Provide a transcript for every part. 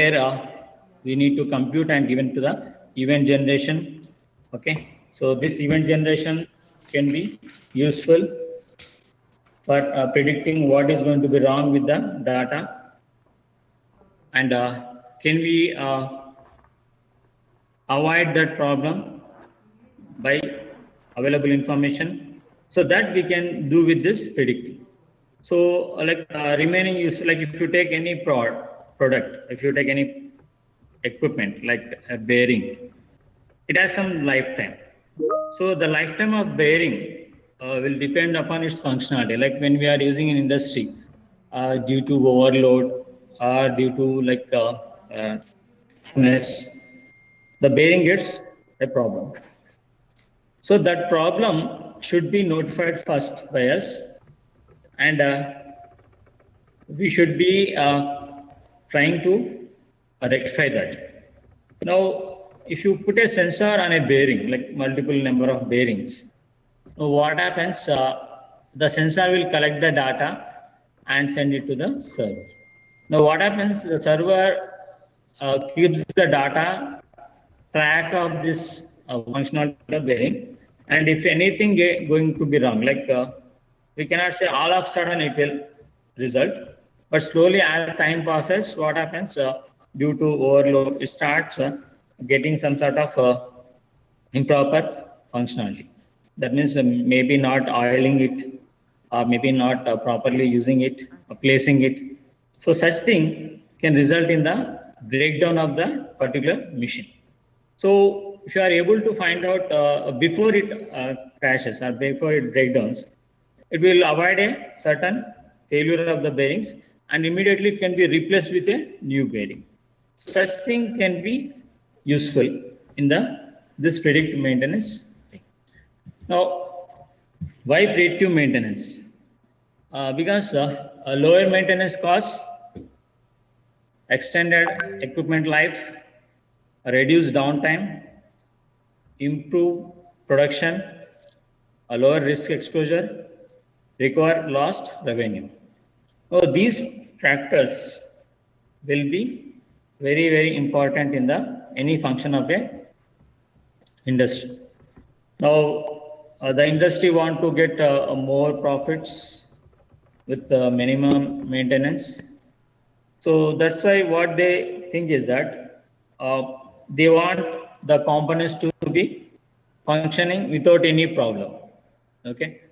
where we need to compute and given to the event generation. Okay, so this event generation can be useful for predicting what is going to be wrong with the data, and can we avoid that problem by available information, so that we can do with this predicting. So remaining use, like if you take any product, if you take any equipment like a bearing, it has some lifetime. So the lifetime of bearing will depend upon its functionality. Like when we are using in industry, due to overload or due to mess, the bearing gets a problem. So that problem should be notified first by us, and we should be trying to rectify that. Now, if you put a sensor on a bearing, like multiple number of bearings, so what happens? The sensor will collect the data and send it to the server. Now, what happens? The server keeps the data track of this functionality of bearing, and if anything going to be wrong, we cannot say all of a sudden it will result, but slowly as time passes, what happens? Due to overload, it starts getting some sort of improper functionality. That means maybe not oiling it, or maybe not properly using it, or placing it. So such thing can result in the breakdown of the particular machine. So if you are able to find out before it crashes or before it breakdowns, it will avoid a certain failure of the bearings, and immediately it can be replaced with a new bearing. Such thing can be useful in this predictive maintenance thing. Now, why predictive maintenance? Because a lower maintenance costs, extended equipment life, reduce downtime, improve production, a lower risk exposure, require lost revenue. So these factors will be very, very important in any function of a industry. Now, the industry want to get more profits with minimum maintenance. So that's why what they think is that they want the components to be functioning without any problem. Okay,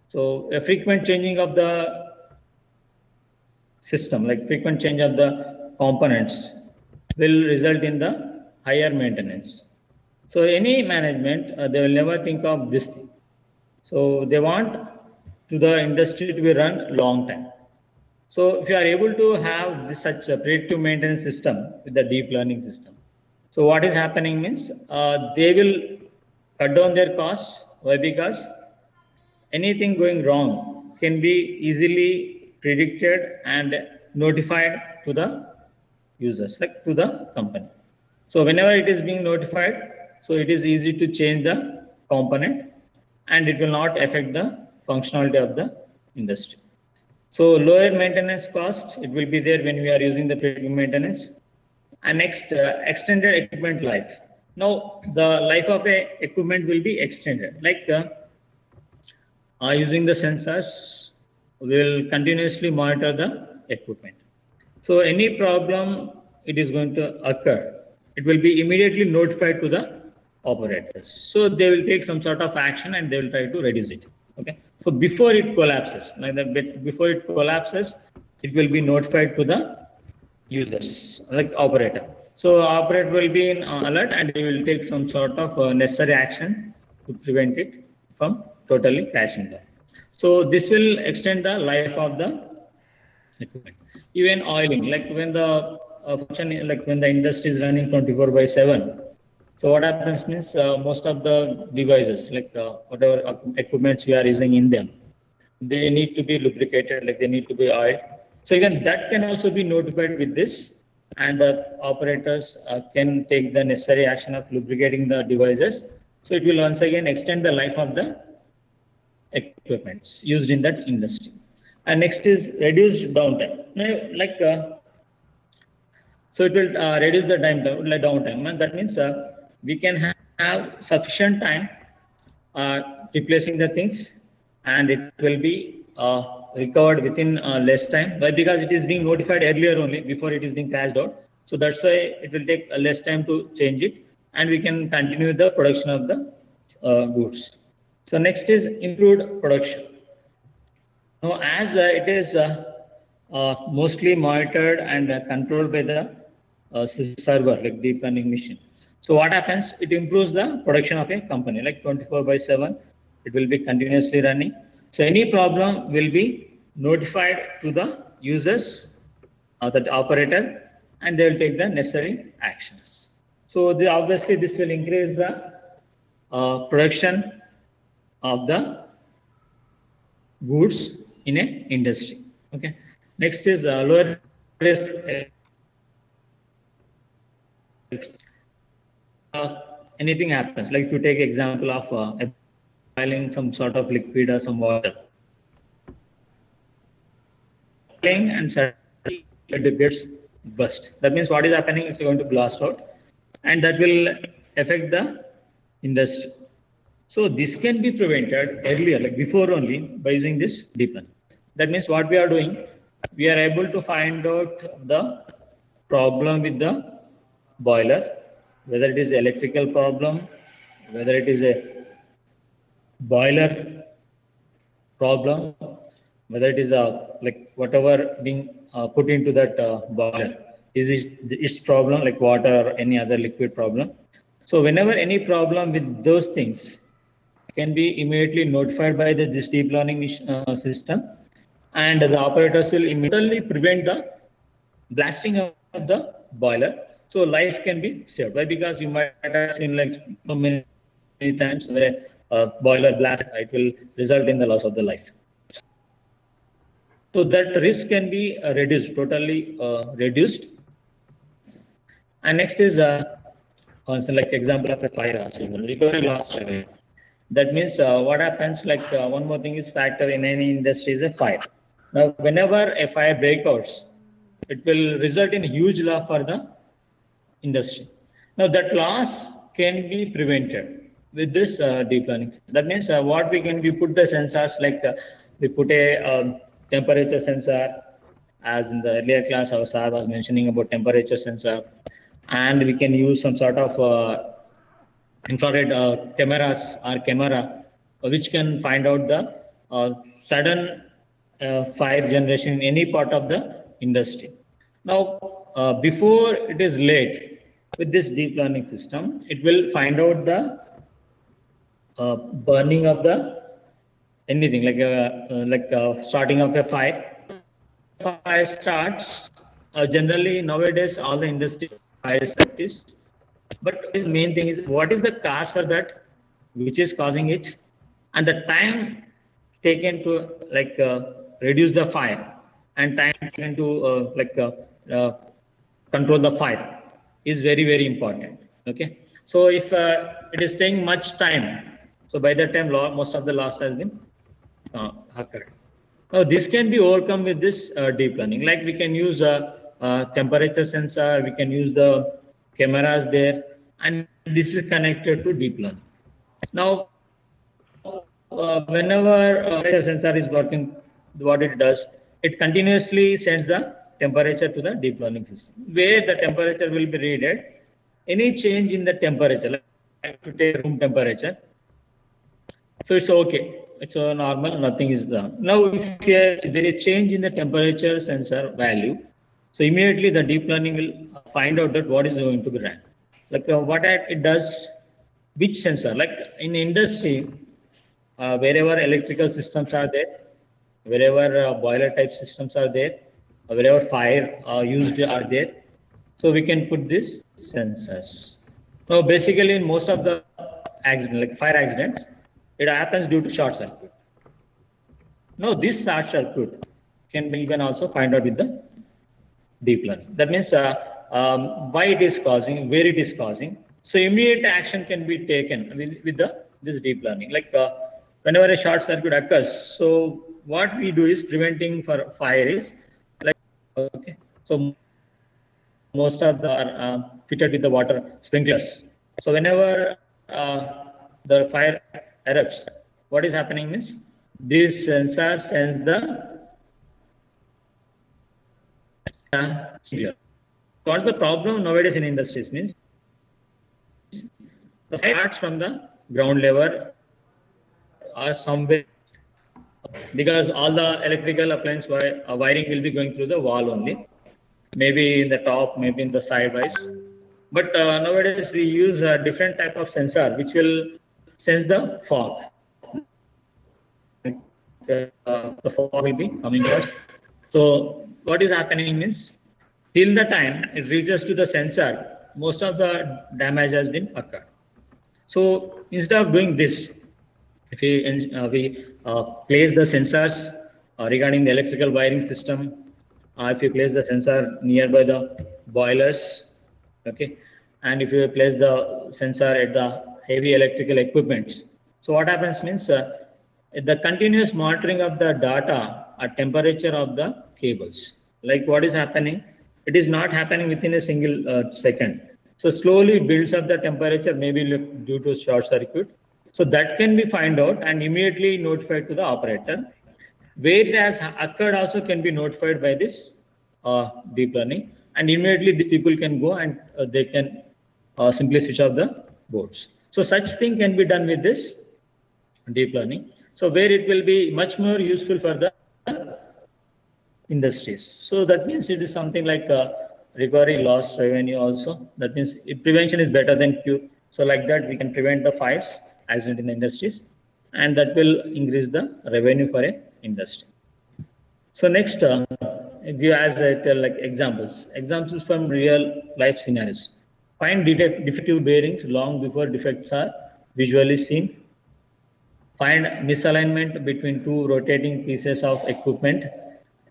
so a frequent changing of the system, like frequent change of the components, will result in the higher maintenance. So any management, they will never think of this thing. So they want to the industry to be run long time. So if you are able to have such a predictive maintenance system with the deep learning system, so what is happening means they will cut down their costs. Why? Because anything going wrong can be easily predicted and notified to the users, like to the company. So whenever it is being notified, so it is easy to change the component, and it will not affect the functionality of the industry. So lower maintenance cost, it will be there when we are using the predictive maintenance. And next, extended equipment life. Now the life of a equipment will be extended, like using the sensors, we will continuously monitor the equipment. So any problem it is going to occur, it will be immediately notified to the operators. So they will take some sort of action and they will try to reduce it. Okay. So before it collapses, before it collapses, it will be notified to the users, like operator. So operator will be in alert, and they will take some sort of necessary action to prevent it from totally crashing down. So this will extend the life of the equipment. Even oiling, like when the function, like when the industry is running 24/7. So what happens means most of the devices, like whatever equipments we are using in them, they need to be lubricated, like they need to be oiled. So even that can also be notified with this, and the operators can take the necessary action of lubricating the devices. So it will once again extend the life of the equipments used in that industry. And next is reduced downtime. Now, like So it will reduce the downtime, and that means we can have sufficient time replacing the things, and it will be recovered within less time. Why? Because it is being notified earlier only before it is being crashed out. So that's why it will take less time to change it, and we can continue the production of the goods. So next is improved production. Now, as it is mostly monitored and controlled by the server, like deep learning machine. So what happens? It improves the production of a company, like 24/7. It will be continuously running. So any problem will be notified to the users, the operator, and they will take the necessary actions. So obviously this will increase the production of the goods in a industry. Okay. Next is lower risk. Anything happens, like if you take example of boiling some sort of liquid or some water, and suddenly it gets burst. That means what is happening is going to blast out, and that will affect the industry. So this can be prevented earlier, like before only, by using this deep learning. That means what we are doing, we are able to find out the problem with the boiler, whether it is electrical problem, whether it is a boiler problem, whether it is like whatever being put into that boiler, is its problem like water or any other liquid problem. So whenever any problem with those things can be immediately notified by this deep learning system, and the operators will immediately prevent the blasting of the boiler. So life can be saved. Why? Because you might have seen like so many times where a boiler blast, it will result in the loss of the life. So that risk can be reduced, totally reduced. And next is also like example of a fire, recovery loss. That means what happens, like one more thing is factor in any industry is a fire. Now, whenever a fire breaks out, it will result in a huge loss for the industry. Now, that loss can be prevented with this deep learning. That means what we can, we put the sensors, like we put a temperature sensor, as in the earlier class our sir was mentioning about temperature sensor, and we can use some sort of infrared cameras or camera which can find out the sudden fire generation in any part of the industry. Now, before it is late, with this deep learning system, it will find out the burning of the anything, like starting of a fire. Fire starts generally nowadays all the industry fire practice. But the main thing is what is the cause for that, which is causing it, and the time taken to like reduce the fire and time taken to control the fire is very, very important. Okay, so if it is taking much time, so by that time most of the loss has been occurred. Now this can be overcome with this deep learning. Like we can use a temperature sensor, we can use the cameras there, and this is connected to deep learning. Now, whenever a sensor is working, what it does, it continuously sends the temperature to the deep learning system, where the temperature will be read. Any change in the temperature, like to take room temperature, so it's okay, it's normal, nothing is done. Now, if there is change in the temperature sensor value, so immediately the deep learning will find out that what is going to be run. Like what it does, which sensor, like in industry, wherever electrical systems are there, wherever boiler type systems are there, wherever fire used are there, so we can put these sensors. So basically in most of the accidents, like fire accidents, it happens due to short circuit. Now this short circuit can be even also find out with the deep learning. That means why it is causing, where it is causing. So immediate action can be taken with this deep learning. Like whenever a short circuit occurs, so what we do is preventing for fire is like okay. So most of the are fitted with the water sprinklers. So whenever the fire erupts, what is happening is this sensor sends the sprinkler. What's the problem nowadays in industries means the parts from the ground level are somewhere, because all the electrical appliance wiring will be going through the wall only, maybe in the top, maybe in the sidewise. But nowadays we use a different type of sensor which will sense the fog. The fog will be coming first. So what is happening is till the time it reaches to the sensor, most of the damage has been occurred. So instead of doing this, if we place the sensors regarding the electrical wiring system, if you place the sensor nearby the boilers, okay, and if you place the sensor at the heavy electrical equipments, so what happens means the continuous monitoring of the data at temperature of the cables, like what is happening, it is not happening within a single second. So slowly it builds up the temperature, maybe due to short circuit. So that can be find out and immediately notified to the operator. Where it has occurred also can be notified by this deep learning, and immediately these people can go and they can simply switch off the boards. So such thing can be done with this deep learning. So where it will be much more useful for the industries. So that means it is something like recovery loss revenue also. That means if prevention is better than cure. So like that we can prevent the fires as in the industries, and that will increase the revenue for a industry. So next, if you as I tell like examples from real life scenarios. Find defective bearings long before defects are visually seen. Find misalignment between two rotating pieces of equipment.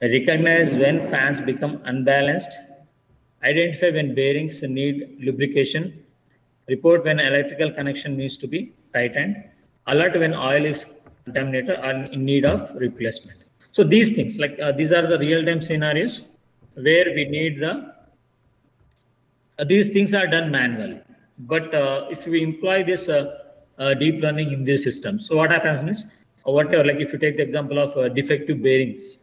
Recognize when fans become unbalanced. Identify when bearings need lubrication. Report when electrical connection needs to be tightened. Alert when oil is contaminated or in need of replacement. So these things, like these are the real-time scenarios where we need the these things are done manually. But if we employ this deep learning in this system, so what happens is whatever, like if you take the example of defective bearings,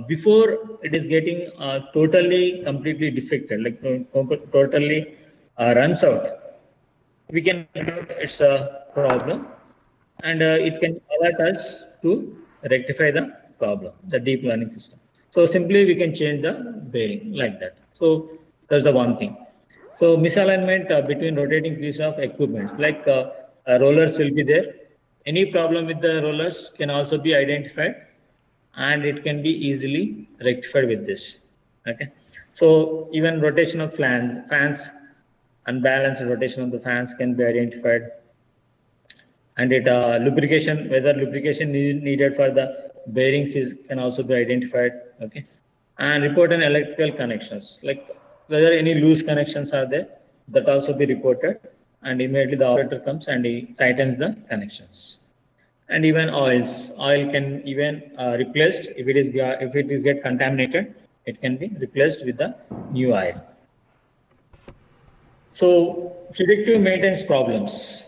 before it is getting completely defected, like totally runs out, we can note it's a problem, and it can alert us to rectify the problem, the deep learning system. So simply we can change the bearing like that. So that's the one thing. So misalignment between rotating piece of equipment, like rollers will be there. Any problem with the rollers can also be identified, and it can be easily rectified with this. Okay. So even rotation of fans, unbalanced rotation of the fans can be identified, and it lubrication, whether lubrication is needed for the bearings can also be identified. Okay. And report on electrical connections, like whether any loose connections are there, that also be reported, and immediately the operator comes and he tightens the connections. And even oil can even replaced if it is get contaminated, it can be replaced with the new oil. So predictive maintenance problems.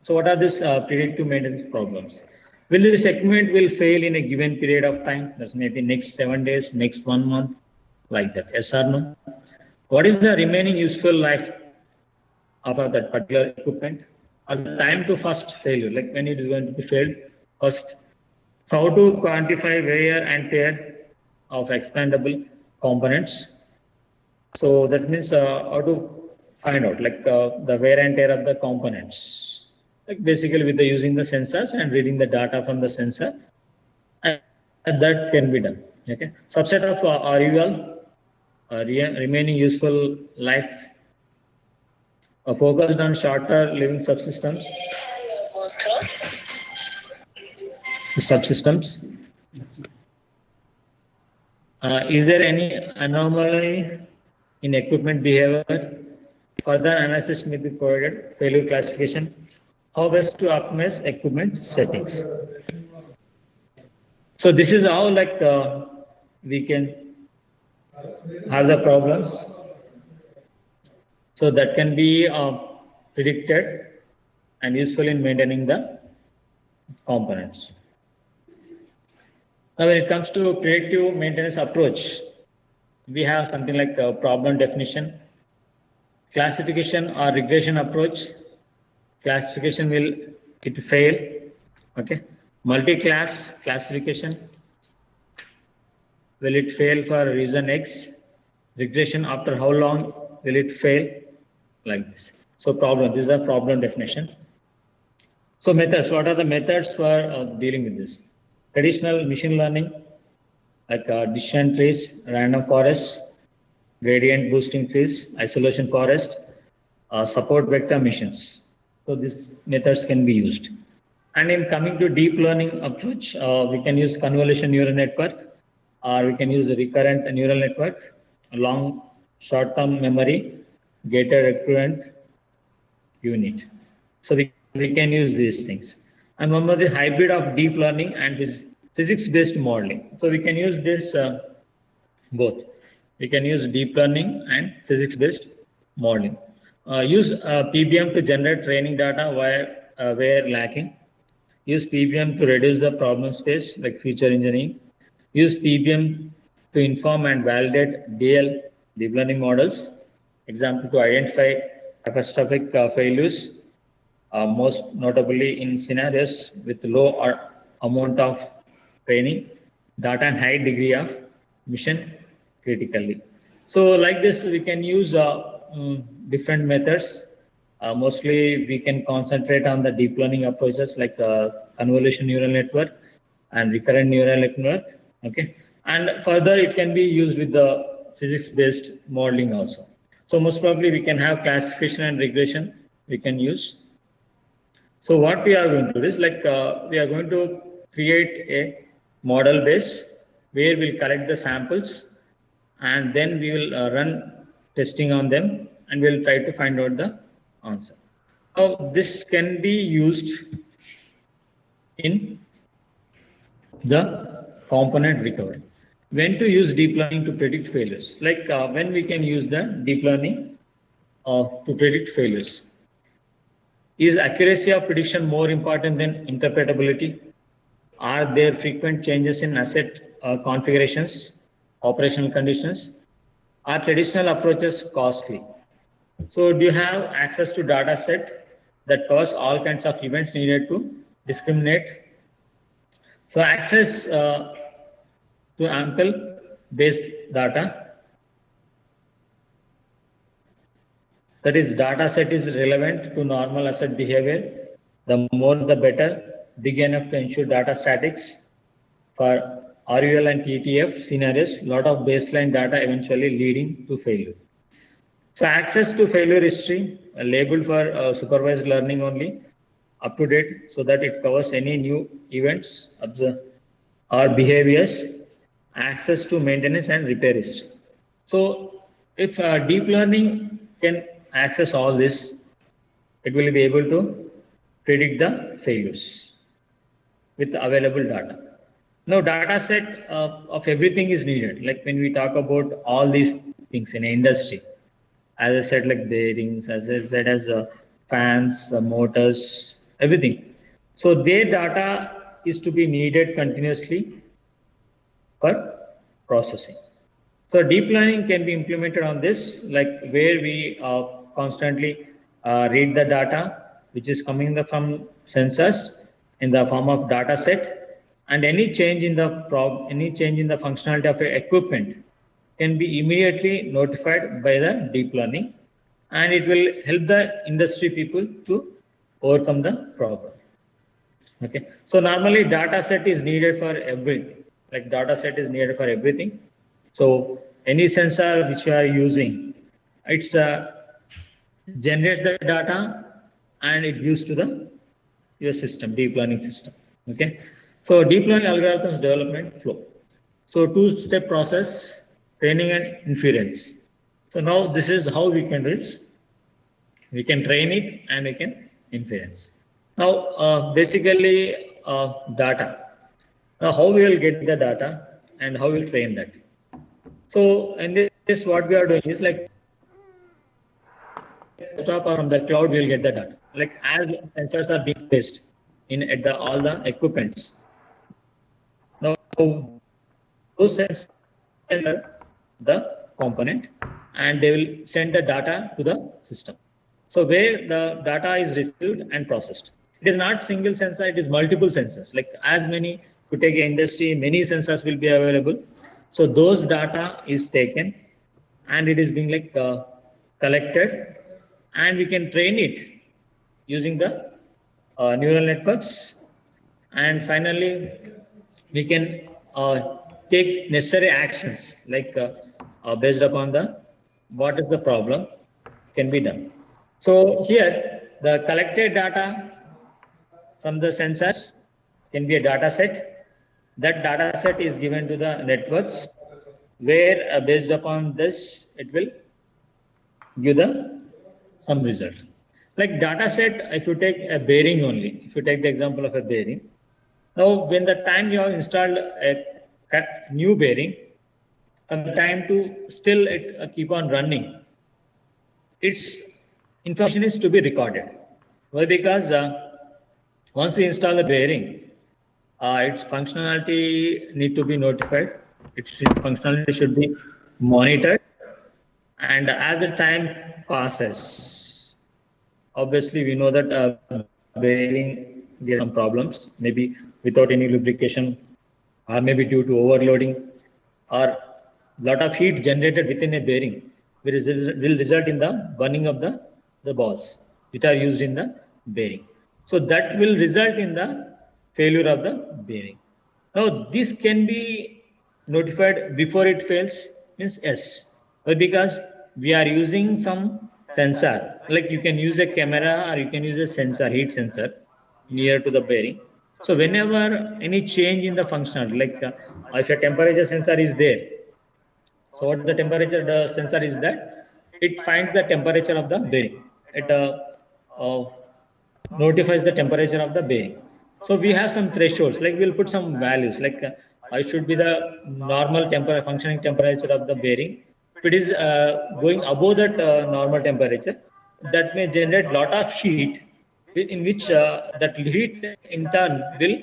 So what are these predictive maintenance problems? Will this equipment will fail in a given period of time? That's maybe next 7 days, next 1 month, like that. Yes or no? What is the remaining useful life of that particular equipment? Or the time to first failure, like when it is going to be failed first. So how to quantify wear and tear of expandable components? So that means how to find out like the wear and tear of the components, like basically with using the sensors and reading the data from the sensor, and that can be done. Okay, subset of RUL, remaining useful life, focused on shorter living subsystems. Is there any anomaly in equipment behavior? Further analysis may be provided. Failure classification. How best to optimize equipment settings? So this is how like we can have the problems. So that can be predicted and useful in maintaining the components. Now, when it comes to predictive maintenance approach, we have something like a problem definition, classification or regression approach. Classification will fail. Okay. Multi-class classification, will it fail for reason X? Regression, after how long will it fail? Like this. So problem, this is a problem definition. So methods, what are the methods for dealing with this? Traditional machine learning, like decision trees, random forests, gradient boosting trees, isolation forest, support vector machines. So these methods can be used. And in coming to deep learning approach, we can use convolution neural network, or we can use a recurrent neural network, long short-term memory, gated recurrent unit. So we can use these things. And one more, the hybrid of deep learning and physics-based modeling. So we can use this both. We can use deep learning and physics-based modeling. Use PBM to generate training data where lacking. Use PBM to reduce the problem space, like feature engineering. Use PBM to inform and validate DL, deep learning models. Example, to identify catastrophic failures, most notably in scenarios with low amount of training, data and high degree of mission critically. So like this, we can use different methods. Mostly we can concentrate on the deep learning approaches like convolution neural network and recurrent neural network. Okay, and further it can be used with the physics-based modeling also. So most probably we can have classification and regression we can use. So what we are going to do is like we are going to create a model base where we'll collect the samples and then we will run testing on them and we'll try to find out the answer. Now this can be used in the component recovery. When to use deep learning to predict failures? Like when we can use the deep learning to predict failures. Is accuracy of prediction more important than interpretability? Are there frequent changes in asset configurations, operational conditions? Are traditional approaches costly? So do you have access to data set that covers all kinds of events needed to discriminate? So access to ample based data, that is data set is relevant to normal asset behavior. The more the better, big enough to ensure data statics. For RUL and TTF scenarios, lot of baseline data eventually leading to failure. So access to failure history, labeled for supervised learning only, up to date, so that it covers any new events or behaviors. Access to maintenance and repair history. So if deep learning can access all this, it will be able to predict the failures with available data. Now data set of everything is needed. Like when we talk about all these things in industry, as I said, like bearings, as I said, as fans, motors, everything. So their data is to be needed continuously for processing. So deep learning can be implemented on this, like where we constantly read the data which is coming from sensors in the form of data set, and any change in the functionality of equipment can be immediately notified by the deep learning, and it will help the industry people to overcome the problem. Okay, so normally data set is needed for everything. Like data set is needed for everything. So any sensor which you are using, it's generates the data and it gives to your system, deep learning system. Okay, so deep learning algorithms development flow. So two-step process, training and inference. So now this is how we can reach. We can train it and we can inference. Now basically data. Now how we will get the data and how we will train that. So in this, what we are doing is like stop or from the cloud, we will get the data. Like as sensors are being placed in at the all the equipments. Now those sensors the component and they will send the data to the system. So where the data is received and processed. It is not single sensor, it is multiple sensors. Like as many, to take an industry, many sensors will be available. So those data is taken and it is being like collected and we can train it using the neural networks. And finally, we can take necessary actions like based upon the what is the problem can be done. So here the collected data from the sensors can be a data set. That data set is given to the networks where based upon this it will give the some result. Like data set, if you take a bearing only, if you take the example of a bearing, now when the time you have installed a new bearing, from the time to still it keep on running, its information is to be recorded. Why? Because once we install the bearing, its functionality need to be notified. Its functionality should be monitored, and as the time passes, obviously we know that bearing gets some problems, maybe without any lubrication, or maybe due to overloading, or lot of heat generated within a bearing will result in the burning of the balls which are used in the bearing. So that will result in the failure of the bearing. Now this can be notified before it fails, means yes, but because we are using some sensor, like you can use a camera or you can use a sensor, heat sensor near to the bearing. So whenever any change in the functionality, like if a temperature sensor is there, so what the temperature the sensor is that it finds the temperature of the bearing. It notifies the temperature of the bearing. So we have some thresholds, like we'll put some values, like I should be the normal functioning temperature of the bearing. If it is going above that normal temperature, that may generate lot of heat, in which that heat in turn will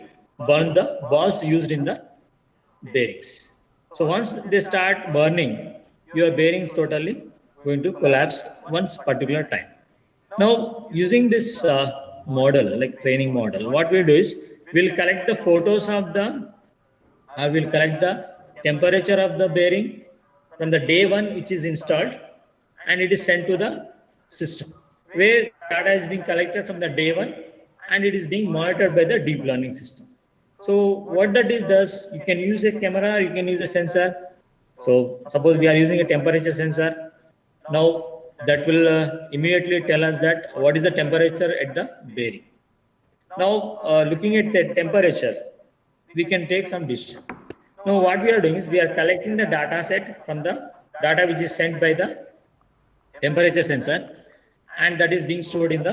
burn the balls used in the bearings. So once they start burning, your bearings totally going to collapse once particular time. Now using this model, like training model, what we do is we'll collect the photos of the, we'll collect the temperature of the bearing from the day one which is installed, and it is sent to the system where data is being collected from the day one and it is being monitored by the deep learning system. So what that is does, you can use a camera, you can use a sensor. So suppose we are using a temperature sensor. Now that will immediately tell us that what is the temperature at the bearing. Now looking at the temperature, we can take some decision. Now what we are doing is we are collecting the data set from the data which is sent by the temperature sensor, and that is being stored in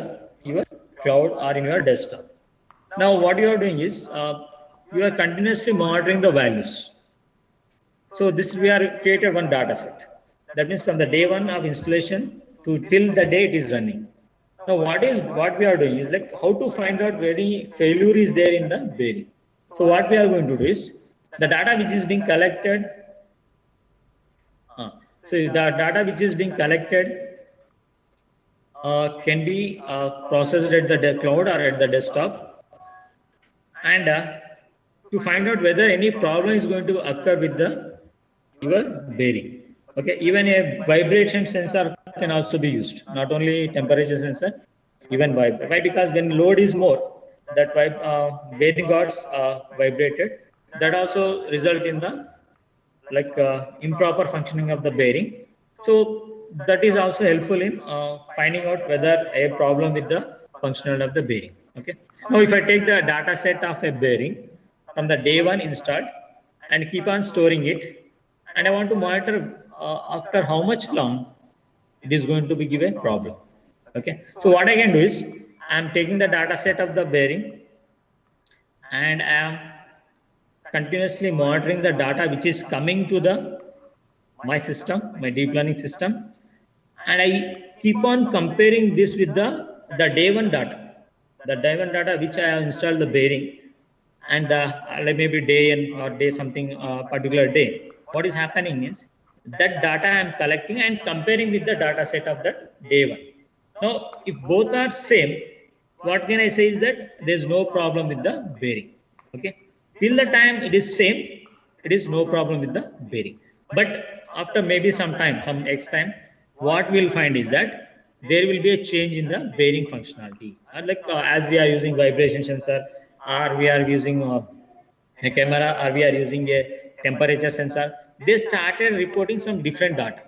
your cloud or in your desktop. Now what you are doing is you are continuously monitoring the values. So this we are created one data set. That means from the day one of installation to till the day it is running. Now what we are doing is like how to find out where any failure is there in the bearing. So what we are going to do is the data which is being collected. So the data which is being collected can be processed at the cloud or at the desktop, and to find out whether any problem is going to occur with your bearing. Okay, even a vibration sensor can also be used, not only temperature sensor, even vibration. Why? Because when load is more, that bearing got vibrated. That also result in the improper functioning of the bearing. So that is also helpful in finding out whether a problem with the functionality of the bearing. Okay. Now if I take the data set of a bearing from the day one installed and keep on storing it, and I want to monitor after how much long it is going to be give a problem. Okay. So what I can do is I am taking the data set of the bearing and I am continuously monitoring the data which is coming to my system, my deep learning system, and I keep on comparing this with the day one data, which I have installed the bearing, and like maybe day n or day something particular day. What is happening is that data I am collecting and comparing with the data set of that day one. Now, if both are same, what can I say is that there is no problem with the bearing. Okay, till the time it is same, it is no problem with the bearing. But after maybe some time, some X time, what we'll find is that there will be a change in the bearing functionality. Like as we are using vibration sensor, or we are using a camera, or we are using a temperature sensor, they started reporting some different data.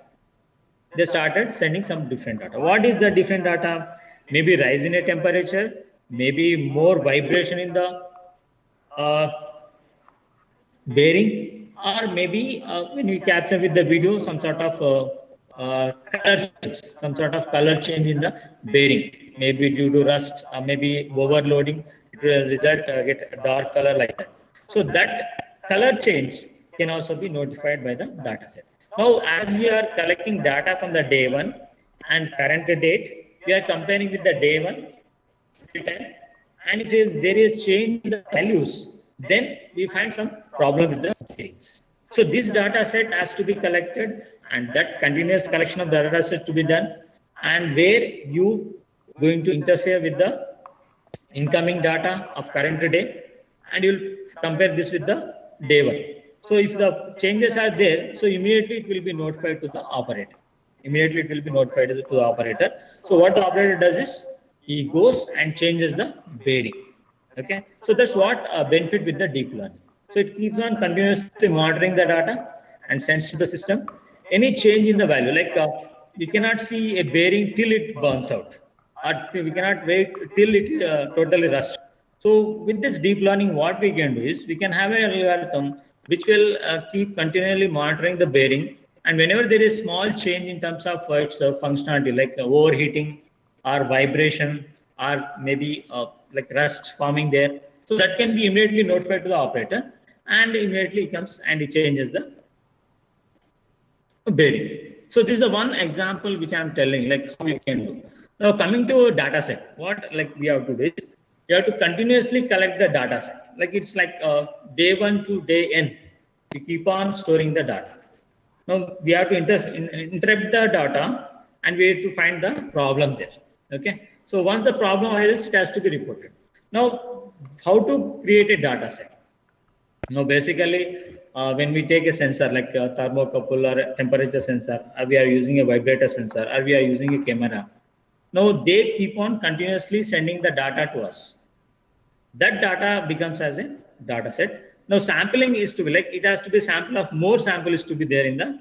They started sending some different data. What is the different data? Maybe rise in a temperature, maybe more vibration in the bearing, or maybe when we capture with the video some sort of color change, in the bearing, maybe due to rust, maybe overloading, it will result get a dark color like that. So that color change can also be notified by the data set. Now, as we are collecting data from the day one and current date, we are comparing with the day one, and if there is change in the values, then we find some problem with the bearings. So this data set has to be collected, and that continuous collection of the data set to be done, and where you going to interfere with the incoming data of current day, and you'll compare this with the day one. So if the changes are there, so immediately it will be notified to the operator. So what the operator does is, he goes and changes the bearing. Okay, so that's what benefit with the deep learning. So it keeps on continuously monitoring the data and sends to the system any change in the value. Like we cannot see a bearing till it burns out, or we cannot wait till it totally rusts. So with this deep learning, what we can do is, we can have an algorithm which will keep continually monitoring the bearing, and whenever there is small change in terms of its functionality, like overheating or vibration, or maybe like rust forming there, so that can be immediately notified to the operator, and immediately it comes and it changes the bearing. So this is the one example which I am telling, like how you can do. Now coming to data set, what like we have to do is, you have to continuously collect the data set. Like it's like day one to day n, we keep on storing the data. Now we have to interrupt the data, and we have to find the problem there. Okay, so once the problem arises, it has to be reported. Now, how to create a data set? Now basically, when we take a sensor like a thermocouple or a temperature sensor, or we are using a vibrator sensor, or we are using a camera, now they keep on continuously sending the data to us. That data becomes as a data set. Now sampling is to be like, it has to be sample of more samples to be there in the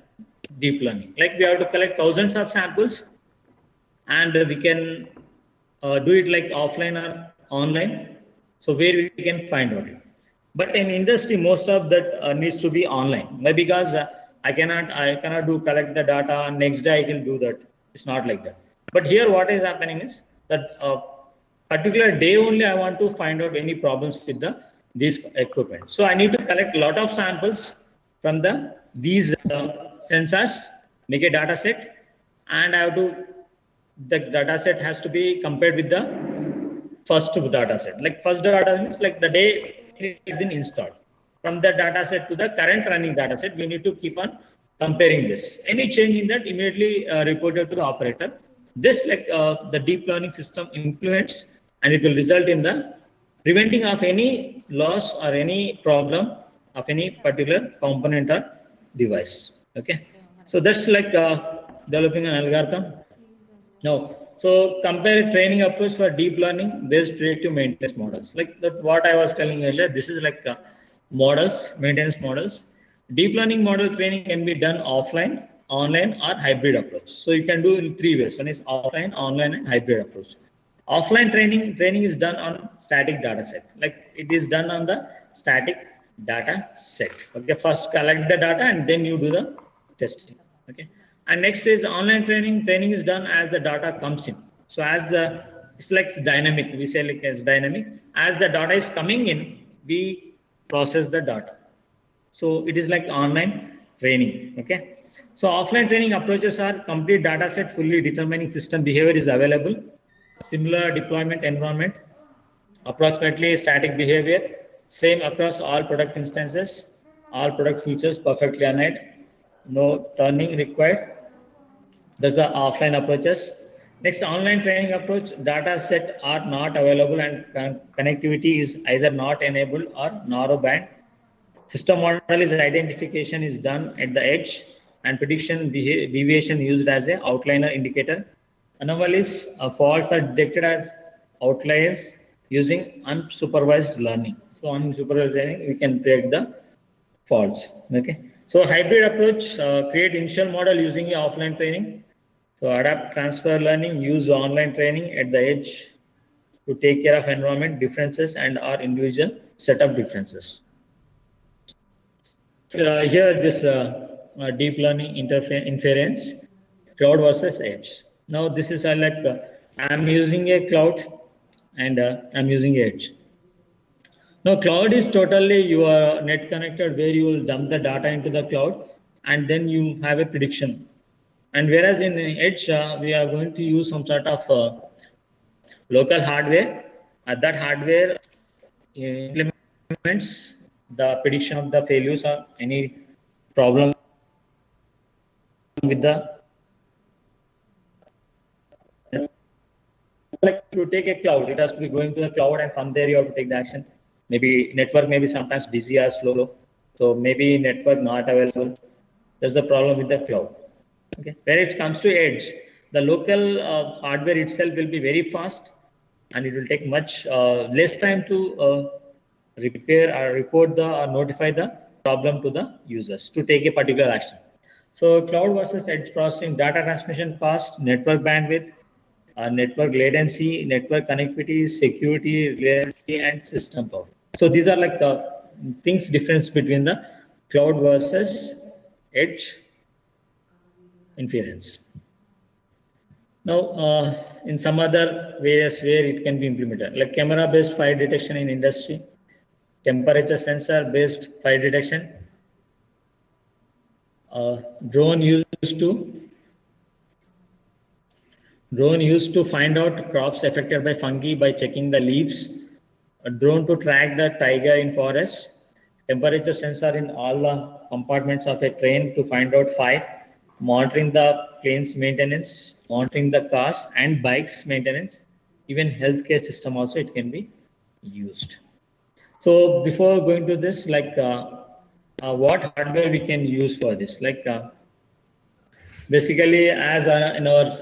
deep learning. Like we have to collect thousands of samples, and we can do it like offline or online, so where we can find out it. But in industry, most of that needs to be online, because I cannot do collect the data, next day I can do that. It's not like that. But here what is happening is that particular day only I want to find out any problems with this equipment. So I need to collect a lot of samples from these sensors, make a data set, and the data set has to be compared with the first data set. Like first data means like the day it has been installed. From the data set to the current running data set, we need to keep on comparing this. Any change in that immediately reported to the operator. This like the deep learning system implements, and it will result in the preventing of any loss or any problem of any particular component or device. Okay, so that's like developing an algorithm. Now, so compare training approach for deep learning based predictive maintenance models. Like that, what I was telling earlier, this is like maintenance models. Deep learning model training can be done offline, online, or hybrid approach. So you can do in three ways. One is offline, online, and hybrid approach. Offline training is done on static data set. Like it is done on the static data set. Okay, first collect the data and then you do the testing. Okay, and next is online training. Training is done as the data comes in. So it's like dynamic. We say like as dynamic. As the data is coming in, we process the data. So it is like online training. Okay. So offline training approaches are complete data set fully determining system behavior is available, similar deployment environment, approximately static behavior, same across all product instances, all product features perfectly aligned, no turning required. That's the offline approaches. Next, online training approach, data set are not available and connectivity is either not enabled or narrow band. System model is identification is done at the edge and prediction deviation used as a outliner indicator. Anomalies, faults are detected as outliers using unsupervised learning. So unsupervised learning, we can predict the faults. Okay. So hybrid approach, create initial model using a offline training. So adapt transfer learning, use online training at the edge to take care of environment differences and our individual setup differences. Here this deep learning inference, cloud versus edge. Now this is I'm using a cloud and I'm using edge. Now cloud is totally your net connected where you will dump the data into the cloud and then you have a prediction. And whereas in edge, we are going to use some sort of local hardware. That hardware implements the prediction of the failures or any problem with the to take a cloud, it has to be going to the cloud and from there you have to take the action. Maybe network may be sometimes busy or slow, so maybe network not available. There's a problem with the cloud. Okay. When it comes to edge, the local hardware itself will be very fast and it will take much less time to repair or report or notify the problem to the users to take a particular action. So cloud versus edge processing, data transmission cost, network bandwidth, network latency, network connectivity, security, reliability, and system power. So these are like the things difference between the cloud versus edge inference. Now, in some other ways where it can be implemented, like camera-based fire detection in industry, temperature sensor-based fire detection, drone used to find out crops affected by fungi by checking the leaves, a drone to track the tiger in forest, temperature sensor in all the compartments of a train to find out fire, monitoring the plane's maintenance, monitoring the cars and bikes maintenance, even healthcare system also it can be used. So before going to this, like what hardware we can use for this, like basically as in our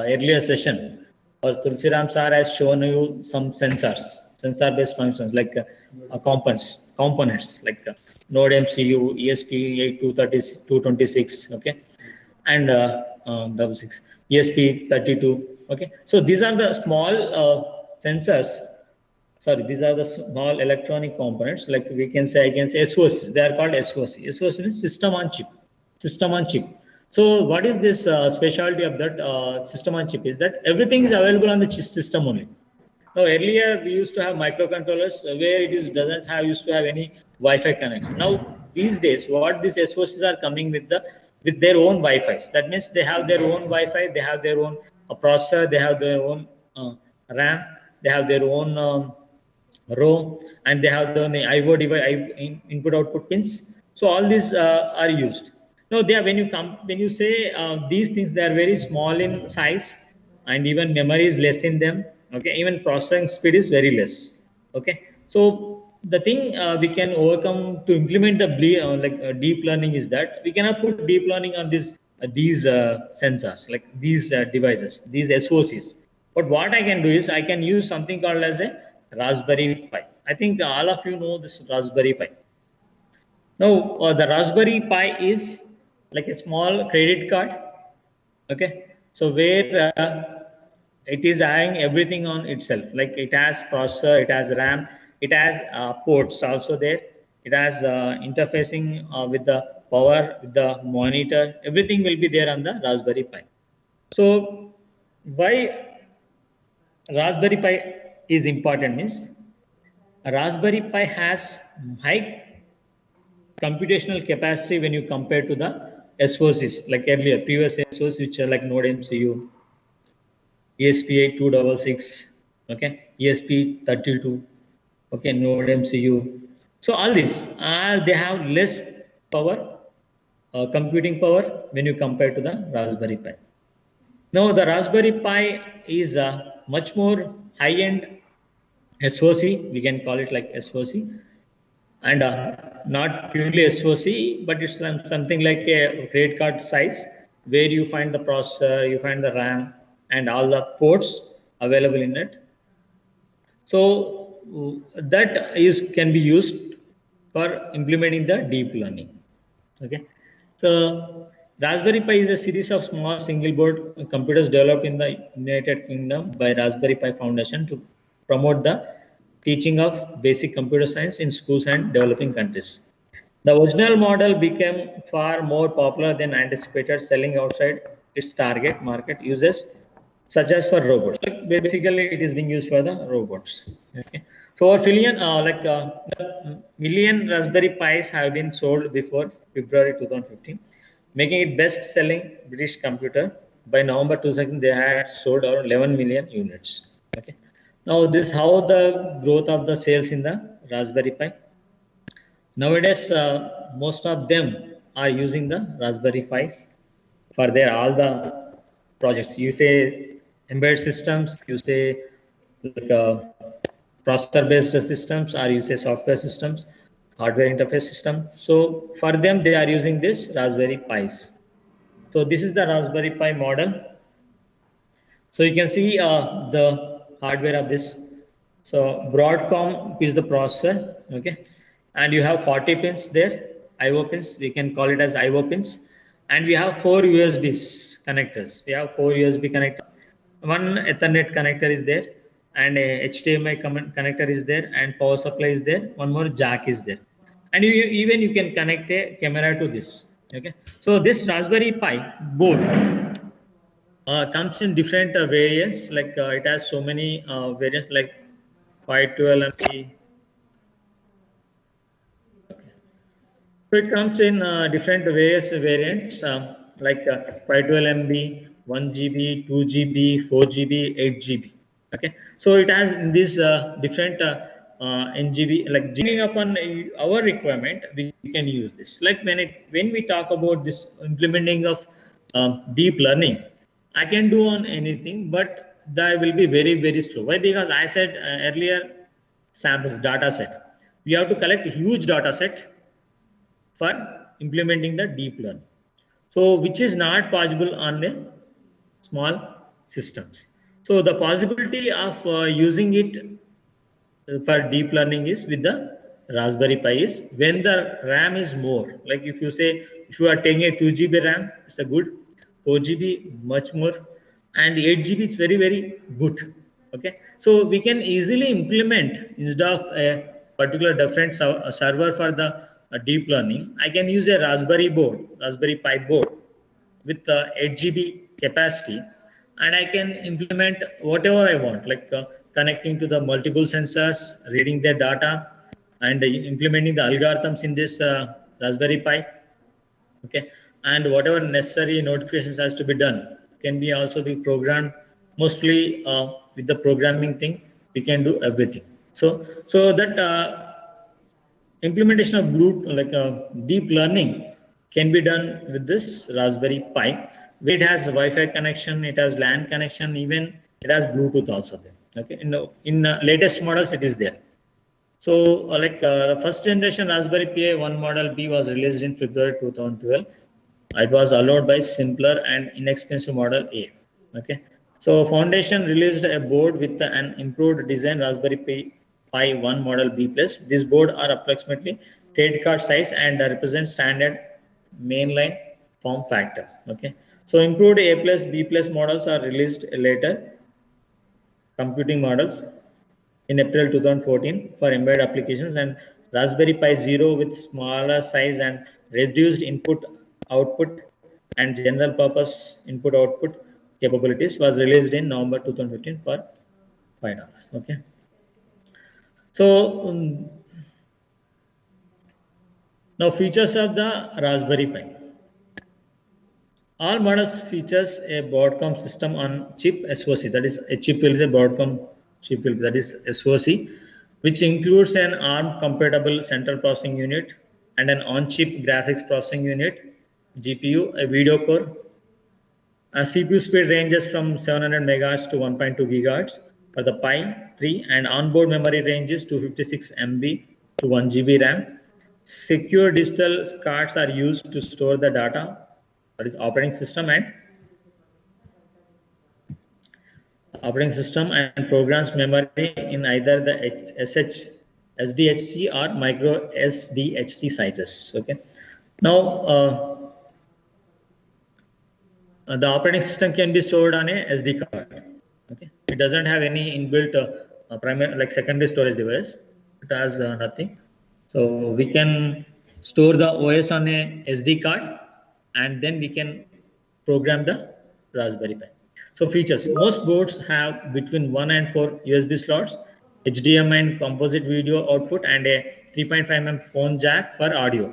earlier session, Tulsiram sir has shown you some sensor-based functions like components like Node MCU, ESP8226, okay, and 66, ESP32, okay. So these are the small sensors. Sorry, these are the small electronic components. Like we can say against SOCs. They are called SOC. SOC is system on chip. System on chip. So what is this specialty of that system on chip is that everything is available on the system only. Now earlier we used to have microcontrollers where it doesn't have used to have any Wi-Fi connection. Now these days what these SOCs are coming with their own Wi-Fi. That means they have their own Wi-Fi, they have their own processor, they have their own RAM, they have their own ROM, and they have the IO device, input output pins. So all these are used. Now when you say these things, they are very small in size, and even memory is less in them. Okay, even processing speed is very less. Okay, so the thing we can overcome to implement the deep learning is that we cannot put deep learning on these sensors, like these devices, these SOCs. But what I can do is I can use something called as a Raspberry Pi. I think all of you know this Raspberry Pi. Now the Raspberry Pi is like a small credit card. Okay, so where it is having everything on itself, like it has processor, it has RAM, it has ports also there, it has interfacing with the power, with the monitor, everything will be there on the Raspberry Pi. So why Raspberry Pi is important is Raspberry Pi has high computational capacity when you compare to the SOCs like earlier, previous SOCs which are like Node MCU, ESP8266, okay, ESP32, okay, Node MCU. So all these, they have less power, computing power when you compare to the Raspberry Pi. Now the Raspberry Pi is a much more high-end SOC. We can call it like SOC, and not purely SOC, but it's something like a credit card size, where you find the processor, you find the RAM, and all the ports available in it. So that is can be used for implementing the deep learning. Okay, so Raspberry Pi is a series of small single board computers developed in the United Kingdom by Raspberry Pi Foundation to promote the teaching of basic computer science in schools and developing countries. The original model became far more popular than anticipated, selling outside its target market uses, such as for robots. Like basically, it is being used for the robots. Okay. So, over million Raspberry Pis have been sold before February 2015, making it best-selling British computer. By November 2000, they had sold around 11 million units. Okay. Now, this how the growth of the sales in the Raspberry Pi. Nowadays, most of them are using the Raspberry Pis for their all the projects. You say embedded systems, you say like processor-based systems, or you say software systems, hardware interface system. So for them, they are using this Raspberry Pis. So this is the Raspberry Pi model. So you can see the hardware of this. So Broadcom is the processor, okay, and you have 40 pins there, IO pins. We can call it as IO pins, and we have 4 USBs connectors. We have 4 USB connectors. One Ethernet connector is there, and a HDMI connector is there, and power supply is there. One more jack is there, and even you can connect a camera to this. Okay, so this Raspberry Pi board comes in different variants. Like it has so many variants, like 512 MB. So it comes in different various variants, like 512 MB, 1 GB, 2 GB, 4 GB, 8 GB. Okay, so it has these different NGB. Like depending upon our requirement, we can use this. Like when we talk about this implementing of deep learning, I can do on anything, but that will be very slow. Why? Because I said earlier, samples data set. We have to collect a huge data set for implementing the deep learning. So which is not possible on a small systems. So the possibility of using it for deep learning is with the Raspberry Pi is when the RAM is more. Like if you say, if you are taking a 2 GB RAM, it's a good, 4 GB much more, and 8 GB is very good. Okay, so we can easily implement instead of a particular different server for the deep learning. I can use a Raspberry Pi board with 8 GB capacity, and I can implement whatever I want, like connecting to the multiple sensors, reading their data, and implementing the algorithms in this Raspberry Pi. Okay, and whatever necessary notifications has to be done can be also be programmed. Mostly with the programming thing, we can do everything. So that implementation of deep learning can be done with this Raspberry Pi. It has Wi-Fi connection, it has LAN connection, even it has Bluetooth also there. Okay, in latest models it is there. So first generation Raspberry Pi 1 model B was released in February 2012. It was allowed by simpler and inexpensive model A. Okay, so Foundation released a board with an improved design Raspberry Pi 1 model B plus. This board are approximately credit card size and represent standard mainline form factor. Okay, so improved A plus B plus models are released later. Computing models in April 2014 for embedded applications, and Raspberry Pi Zero with smaller size and reduced input output and general purpose input output capabilities was released in November 2015 for $5. Okay, so now features of the Raspberry Pi. All models features a Broadcom system on chip SoC. That is a chip will be the Broadcom chip will be, that is SoC, which includes an ARM compatible central processing unit and an on-chip graphics processing unit, GPU, a video core. CPU speed ranges from 700 megahertz to 1.2 gigahertz for the Pi 3, and onboard memory ranges 256 MB to 1 GB RAM. Secure digital cards are used to store the data, that is operating system and programs memory in either the SDHC or micro SDHC sizes. Okay. Now, the operating system can be stored on a SD card. Okay. It doesn't have any inbuilt primary like secondary storage device. It has nothing. So we can store the OS on a SD card, and then we can program the Raspberry Pi. So features: most boards have between 1 and 4 USB slots, HDMI and composite video output, and a 3.5 mm phone jack for audio.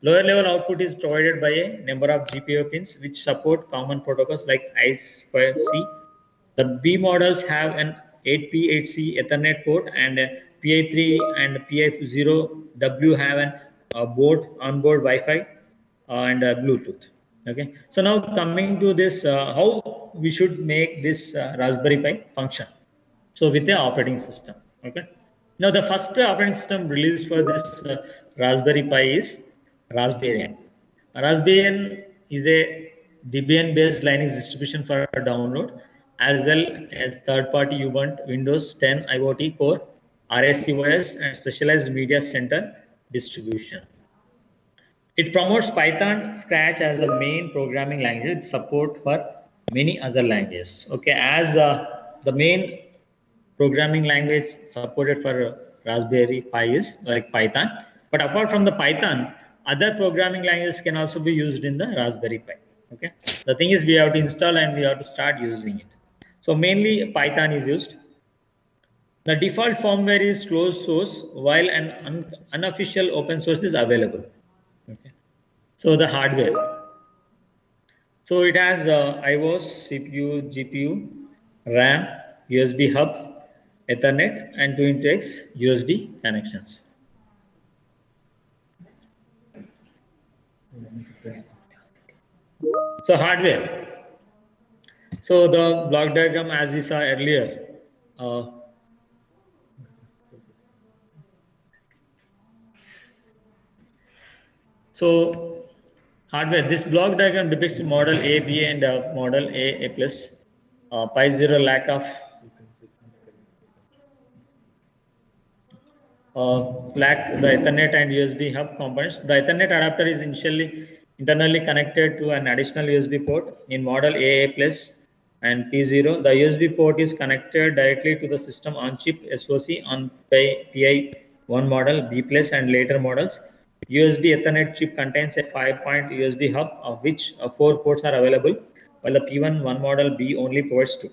Lower level output is provided by a number of GPIO pins which support common protocols like I2C. The B models have an 8P8C Ethernet port, and PI3 and PI0W have an onboard Wi-Fi and Bluetooth. Okay. So now coming to this, how we should make this Raspberry Pi function. So with the operating system. Okay. Now the first operating system released for this Raspberry Pi is Raspbian. Raspbian is a Debian-based Linux distribution for download, as well as third-party Ubuntu Windows 10 IoT Core, RSCOS, and specialized media center distribution. It promotes Python Scratch as the main programming language with support for many other languages. Okay, as the main programming language supported for Raspberry Pi is like Python. But apart from the Python, other programming languages can also be used in the Raspberry Pi. Okay, the thing is we have to install and we have to start using it. So mainly Python is used. The default firmware is closed source, while an unofficial open source is available. Okay. So the hardware. So it has IOS, CPU, GPU, RAM, USB hub, Ethernet, and 2x USB connections. So hardware. So the block diagram, as we saw earlier, so hardware. This block diagram depicts model A, B, and model A plus. Pi 0 lack of the Ethernet and USB hub components. The Ethernet adapter is internally connected to an additional USB port in model AA plus and P0. The USB port is connected directly to the system on chip SoC on PI1 model, B plus, and later models. USB Ethernet chip contains a 5-point USB hub, of which 4 ports are available, while the P1 model B only provides 2.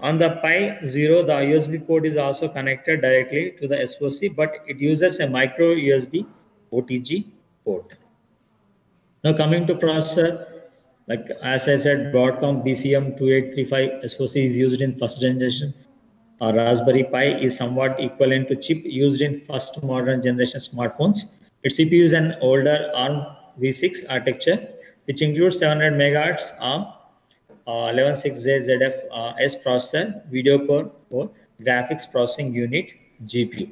On the Pi 0, the USB port is also connected directly to the SoC, but it uses a micro USB OTG port. Now coming to processor, like as I said, Broadcom BCM2835 SoC is used in first generation. Raspberry Pi is somewhat equivalent to chip used in first modern generation smartphones. Its CPU is an older ARM v6 architecture, which includes 700 MHz ARM 116ZF S processor, video core, graphics processing unit, GPU,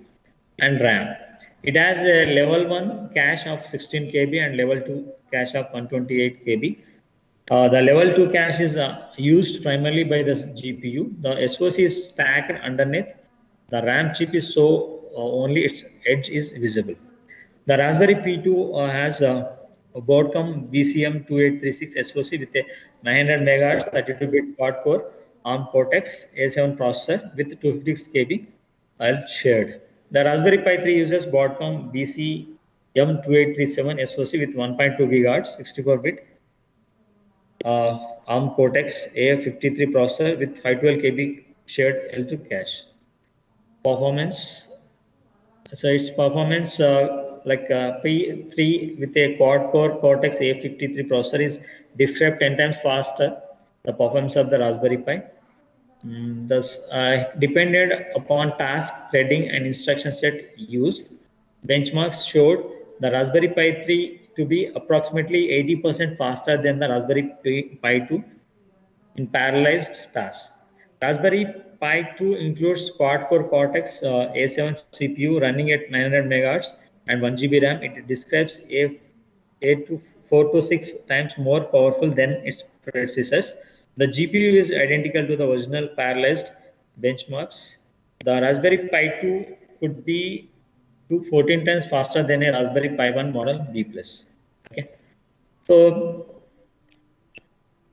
and RAM. It has a level 1 cache of 16 KB and level 2 cache of 128 KB. The level 2 cache is used primarily by the GPU. The SoC is stacked underneath. The RAM chip is so only its edge is visible. The Raspberry P2 has a Broadcom BCM2836 SoC with a 900 MHz 32-bit quad core ARM Cortex A7 processor with 256 KB while shared. The Raspberry Pi 3 uses Broadcom BCM2837 SoC with 1.2 GHz 64-bit ARM Cortex A53 processor with 512 KB shared L2 cache. Performance. So its performance P3 with a quad-core Cortex A53 processor is described 10 times faster the performance of the Raspberry Pi. Thus, depended upon task, threading, and instruction set used, benchmarks showed the Raspberry Pi 3 to be approximately 80% faster than the Raspberry Pi 2 in parallelized tasks. Raspberry Pi 2 includes quad-core Cortex A7 CPU running at 900 MHz and 1 GB RAM. It describes a 4 to 6 times more powerful than its predecessors. The GPU is identical to the original parallelized benchmarks. The Raspberry Pi 2 could be 14 times faster than a Raspberry Pi 1 model B+. Okay. So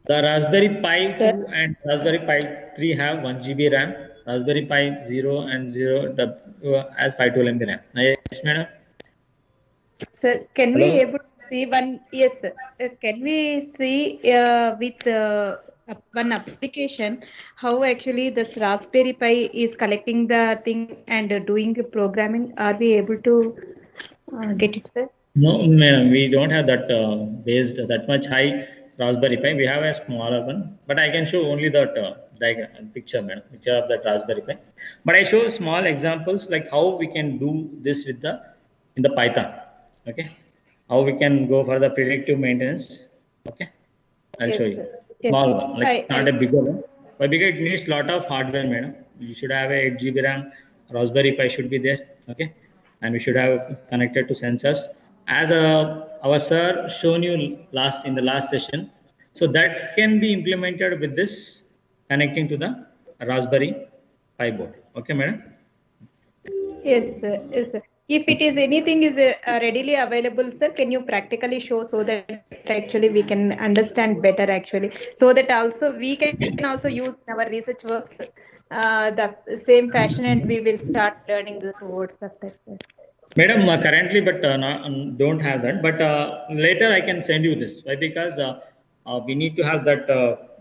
the Raspberry Pi 2 and Raspberry Pi 3 have 1 GB RAM. Raspberry Pi 0 and 0 has 512 MB RAM. Yes, madam. Sir, can Hello? we able to see one? Yes, sir. Can we see with one application how actually this Raspberry Pi is collecting the thing and doing programming? Are we able to get it, sir? No, madam, we don't have that based that much high Raspberry Pi. We have a smaller one, but I can show only that diagram picture, madam, picture of that Raspberry Pi. But I show small examples like how we can do this with the in the Python. Okay, how we can go for the predictive maintenance. Okay, I'll show you. Yes. Small one, like not a bigger one. But bigger, it needs lot of hardware, madam. You should have a 8 GB RAM. Raspberry Pi should be there. Okay, and we should have connected to sensors. As our sir shown you in the last session, so that can be implemented with this connecting to the Raspberry Pi board. Okay, madam. Yes, sir. Yes, sir. If it is anything is readily available, sir, can you practically show so that actually we can understand better actually, so that also we can also use in our research works the same fashion and we will start learning towards that. Madam, currently, but don't have that. But later I can send you this. Why? Because we need to have that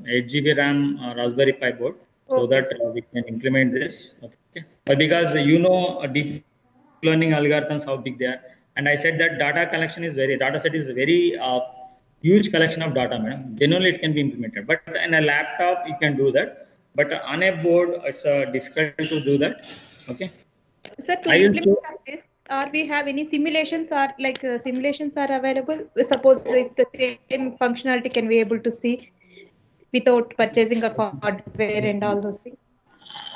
8 GB RAM Raspberry Pi board so that we can implement this. Okay. But because deep learning algorithms, how big they are, and I said that data set is very huge collection of data, madam. Then only it can be implemented. But in a laptop, you can do that. But on a board, it's difficult to do that. Okay. So to implement this, or we have any simulations simulations are available? Suppose if the same functionality can be able to see without purchasing a hardware and all those things.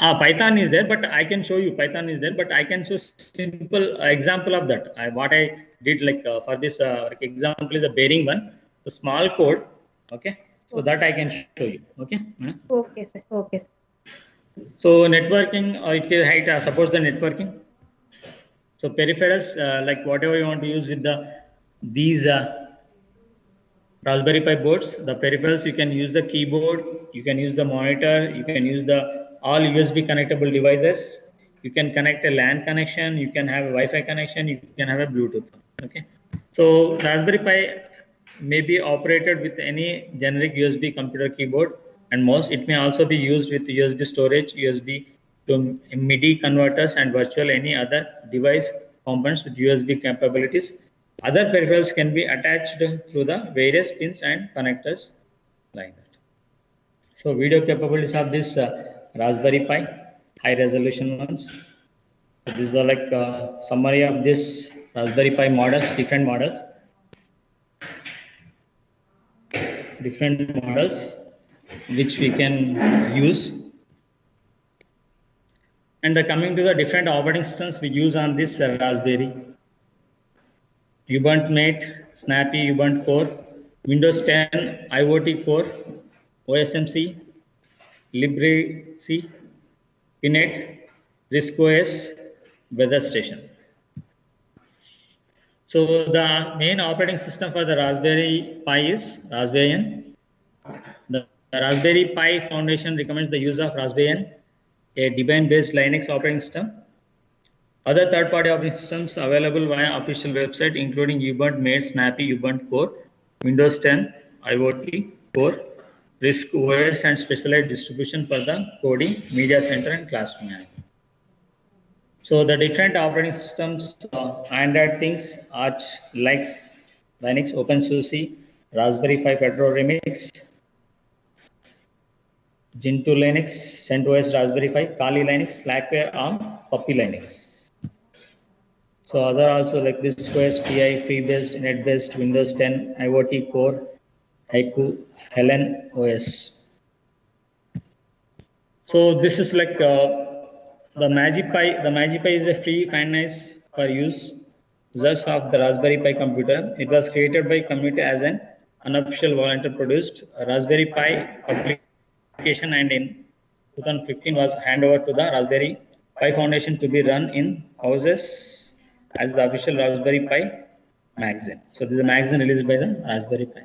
Python is there, but I can show you Python is there, but I can show simple example of that. What I did for this example is a bearing one, the small code. Okay, so that I can show you. Okay. Okay, sir. Okay, sir. So networking, it supports the networking. So peripherals, like whatever you want to use with these Raspberry Pi boards, the peripherals, you can use the keyboard, you can use the monitor, you can use all USB connectable devices. You can connect a LAN connection, you can have a Wi-Fi connection, you can have a Bluetooth. Okay. So Raspberry Pi may be operated with any generic USB computer keyboard and mouse. It may also be used with USB storage, USB to MIDI converters and virtual any other device components with USB capabilities. Other peripherals can be attached through the various pins and connectors like that. So video capabilities of this Raspberry Pi, high resolution ones. So this is the summary of this Raspberry Pi models, different models which we can use. And coming to the different operating systems we use on this Raspberry. Ubuntu Mate, Snappy, Ubuntu Core, Windows 10, IoT Core, OSMC, LibreC, Pinet, RISC-OS, Weather Station. So the main operating system for the Raspberry Pi is Raspbian. The Raspberry Pi Foundation recommends the use of Raspbian, a Debian-based Linux operating system. Other third-party operating systems available via official website, including Ubuntu Mate, Snappy, Ubuntu Core, Windows 10, IoT Core, RISC-OS, and specialized distribution for the coding, media center, and classroom management. So the different operating systems, Android things, Arch, Linux, OpenSUSE, Raspberry Pi Fedora Remix, Gentoo Linux, CentOS Raspberry Pi, Kali Linux, Slackware, ARM, Puppy Linux. So other also like this OS, PI, free-based, net-based, Windows 10, IoT Core, Haiku, Helen OS. So this is like the Magic Pi. The Magic Pi is a free finance for use just of the Raspberry Pi computer. It was created by community as an unofficial volunteer produced Raspberry Pi application, and in 2015 was handed over to the Raspberry Pi Foundation to be run in houses as the official Raspberry Pi magazine. So this is a magazine released by the Raspberry Pi.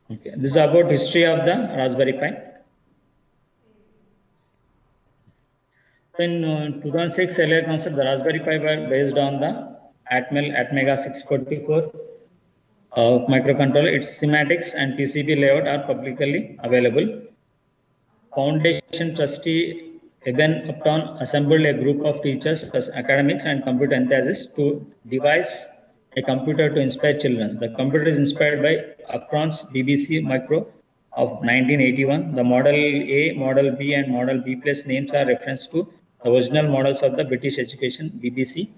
Okay, this is about history of the Raspberry Pi. In 2006, earlier concept, the Raspberry Pi were based on the Atmega 644 microcontroller. Its schematics and PCB layout are publicly available. Foundation trustee Eben Upton assembled a group of teachers, academics, and computer enthusiasts to devise a computer to inspire children. The computer is inspired by Upton's BBC Micro of 1981. The Model A, Model B, and Model B Plus names are reference to the original models of the British education BBC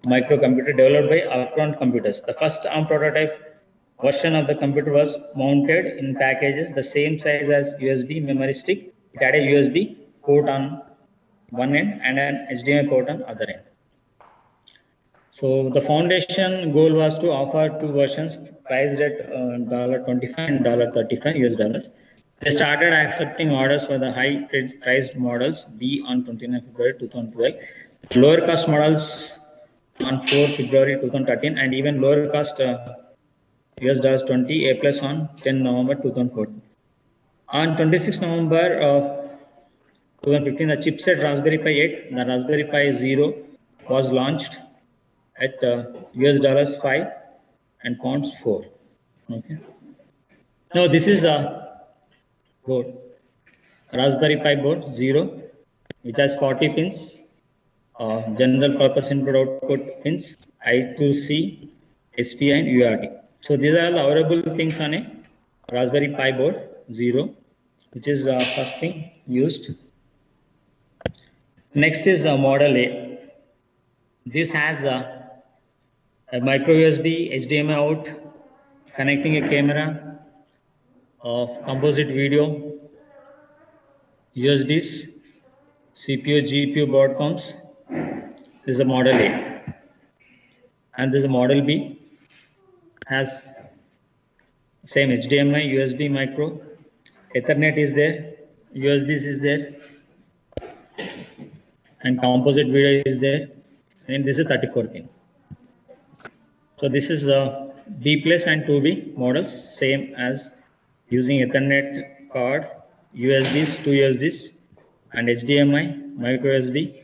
microcomputer developed by Upton Computers. The first ARM prototype version of the computer was mounted in packages the same size as USB memory stick. It had a USB port on one end and an HDMI port on other end. So the foundation goal was to offer two versions priced at $25 and $35 US. They started accepting orders for the high-priced models B on 29 February 2012, lower cost models on 4 February 2013, and even lower cost US $20 A plus on 10 November 2014. On 26 November of 2015, the chipset Raspberry Pi 8, the Raspberry Pi Zero, was launched at US $5 and pounds 4. Okay. Now this is a board, Raspberry Pi board Zero, which has 40 pins, general purpose input-output pins, I2C, SPI, and UART. So these are the available things on a Raspberry Pi board Zero, which is first thing used. Next is Model A. This has a micro USB, HDMI out, connecting a camera, composite video, USBs, CPU, GPU, board comms. This is a Model A. And this is a Model B. Has same HDMI, USB, micro, Ethernet is there, USBs is there, and composite video is there, and this is 34 pin. So this is B plus and 2B models, same as using Ethernet card, USBs, two USBs, and HDMI, micro USB,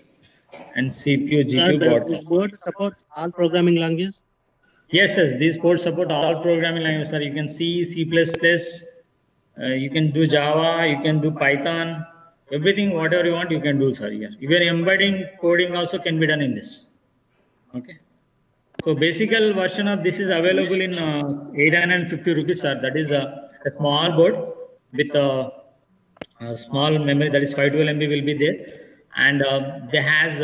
and CPU, GPU. Sir, this board supports all programming languages? Yes, these ports support all programming languages, sir. You can C, C++, you can do Java, you can do Python, everything, whatever you want, you can do, sir. Yes. Even embedding coding also can be done in this. Okay. So basic version of this is available in 850 rupees, sir. That is a small board with a small memory, that is 512 MB will be there, and they has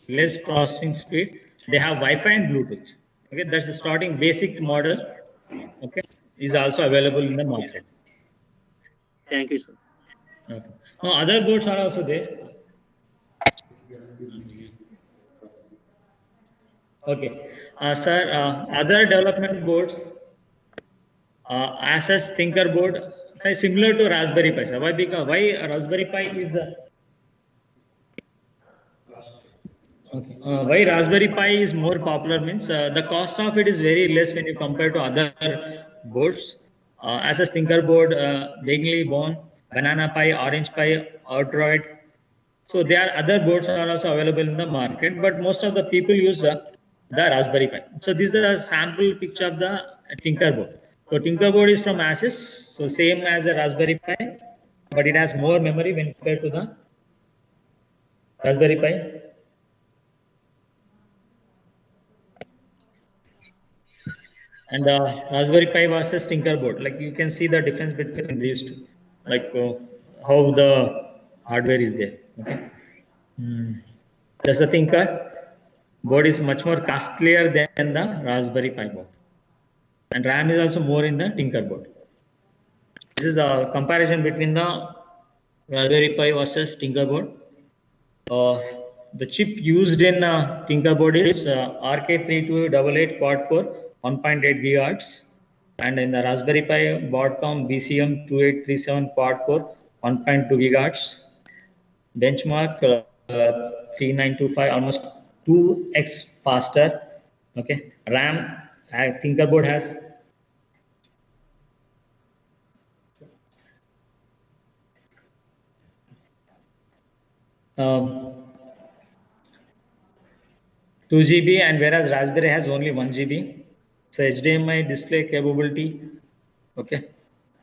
less processing speed. They have Wi-Fi and Bluetooth. Okay, that's the starting basic model. Okay, is also available in the market. Thank you, sir. Okay. Now other boards are also there. Okay, sir. Other development boards, Asus Thinker board, so similar to Raspberry Pi. Sir. Why? Because why Raspberry Pi is okay. Why Raspberry Pi is more popular means the cost of it is very less when you compare to other boards. Asus Thinker board, Bagley Bone, Banana Pi, Orange Pi, Outroid. So there are other boards are also available in the market, but most of the people use the Raspberry Pi. So this is the sample picture of the Tinker board. So Tinker board is from Asus, so same as a Raspberry Pi, but it has more memory when compared to the Raspberry Pi. And Raspberry Pi versus Tinkerboard, like you can see the difference between these two, like how the hardware is there. Okay, just the Tinker board is much more costlier than the Raspberry Pi board, and RAM is also more in the Tinkerboard. This is a comparison between the Raspberry Pi versus Tinkerboard. The chip used in Tinkerboard is RK3288 quad core 1.8 GHz, and in the Raspberry Pi Broadcom BCM 2837 quad core 1.2 GHz. Benchmark 3925, almost 2x faster. Okay, RAM Tinkerboard has 2 GB, and whereas Raspberry has only 1 GB. So HDMI display capability, okay,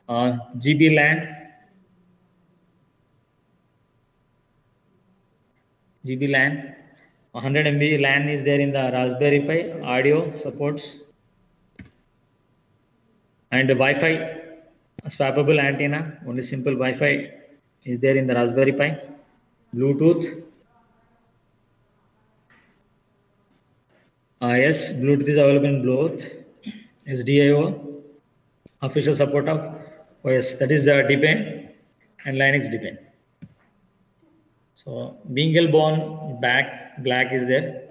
GB LAN, GB LAN, 100 MB LAN is there in the Raspberry Pi. Audio supports, and Wi-Fi swappable antenna. Only simple Wi-Fi is there in the Raspberry Pi. Bluetooth. Yes, Bluetooth is available in both. SDIO, official support of OS, that is Debian and Linux Debian. So BeagleBone black is there.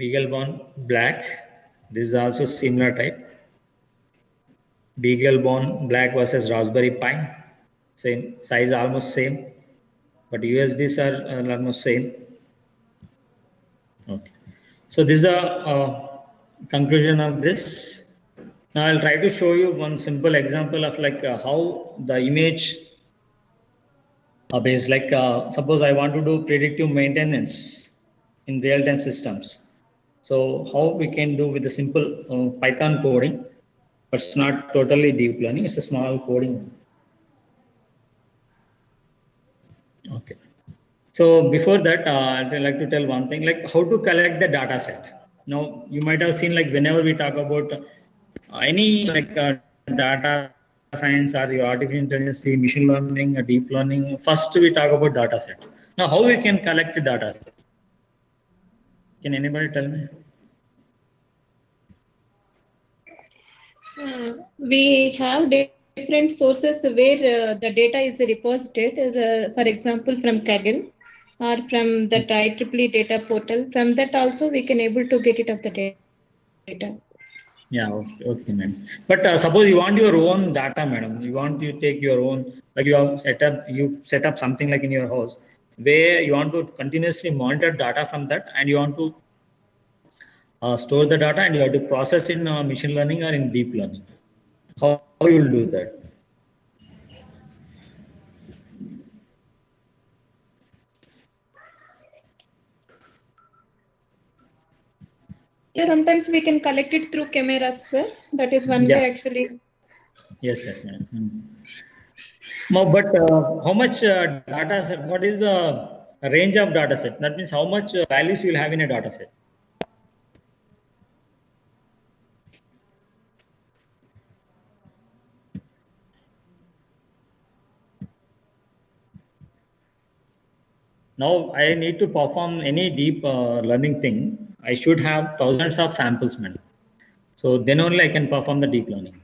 BeagleBone black. This is also similar type. BeagleBone black versus Raspberry Pi. Same size, almost same, but USBs are almost same. Okay. So this is a conclusion of this. Now I'll try to show you one simple example of like how the image based, like suppose I want to do predictive maintenance in real-time systems. So how we can do with the simple Python coding, but it's not totally deep learning, it's a small coding. Okay. So before that, I'd like to tell one thing, like how to collect the data set. Now you might have seen, like whenever we talk about any like data science or your artificial intelligence, machine learning, deep learning, first we talk about data set. Now how we can collect the data? Can anybody tell me? We have different sources where the data is reposited, for example, from Kaggle or from the IEEE data portal. From that also we can able to get it of the data. Yeah, okay, ma'am. But suppose you want your own data, madam. You want to take your own, like you set up something like in your house where you want to continuously monitor data from that, and you want to store the data, and you have to process in machine learning or in deep learning. How you will do that? Yeah, sometimes we can collect it through cameras, sir. That is one way actually. Yes, ma'am. No, but how much data set? What is the range of data set? That means how much values you will have in a data set. Now I need to perform any deep learning thing. I should have thousands of samples, man. So then only I can perform the deep learning.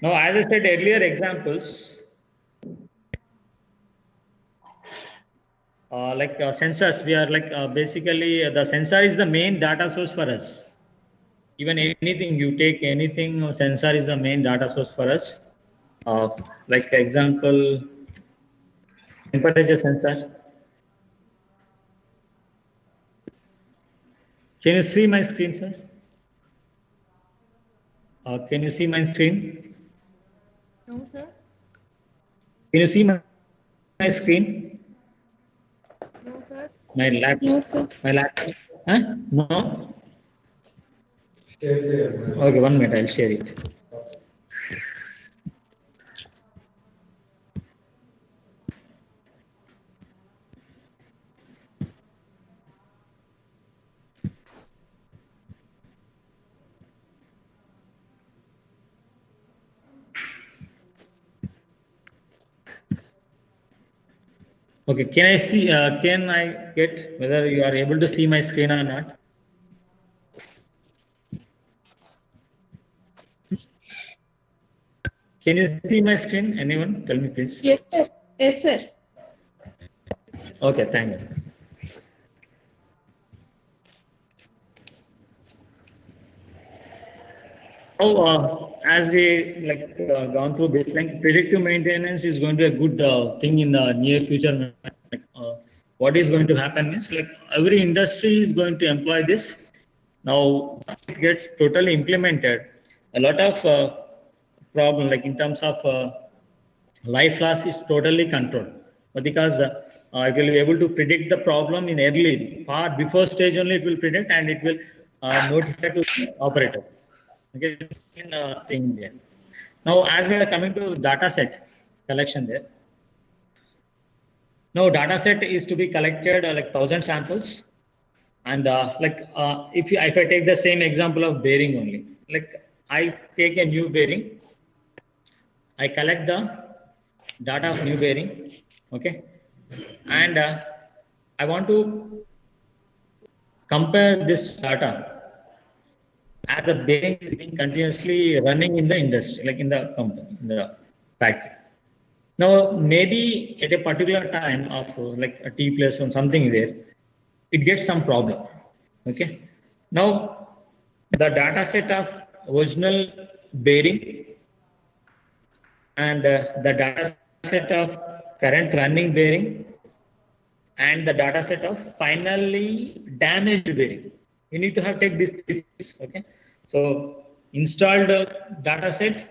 Now, as I said earlier, examples like sensors. We are like basically the sensor is the main data source for us. Even anything you take, anything, sensor is the main data source for us. Like example, temperature sensor. Can you see my screen, sir? Can you see my screen? No, sir. Can you see my screen? No, sir. My laptop. No, sir. My laptop. Huh? No. Okay, 1 minute, I'll share it. Okay, can I see, can I get whether you are able to see my screen or not? Can you see my screen? Anyone? Tell me, please. Yes, sir. Yes, sir. Okay, thank you. Now, as we gone through this, like predictive maintenance is going to be a good thing in the near future. What is going to happen is like every industry is going to employ this. Now it gets totally implemented. A lot of problem, like in terms of life loss, is totally controlled, but because it will be able to predict the problem in early, far before stage only it will predict, and it will notify to the operator. Okay, thing there. Now, as we are coming to data set collection there. Now, data set is to be collected like 1,000 samples, and if I take the same example of bearing only, like I take a new bearing, I collect the data of new bearing, okay, and I want to compare this data as the bearing is being continuously running in the industry, like in the company, in the factory. Now, maybe at a particular time of like a T plus one something there, it gets some problem. Okay. Now, the data set of original bearing and the data set of current running bearing and the data set of finally damaged bearing. You need to have take these three. Okay. So installed data set,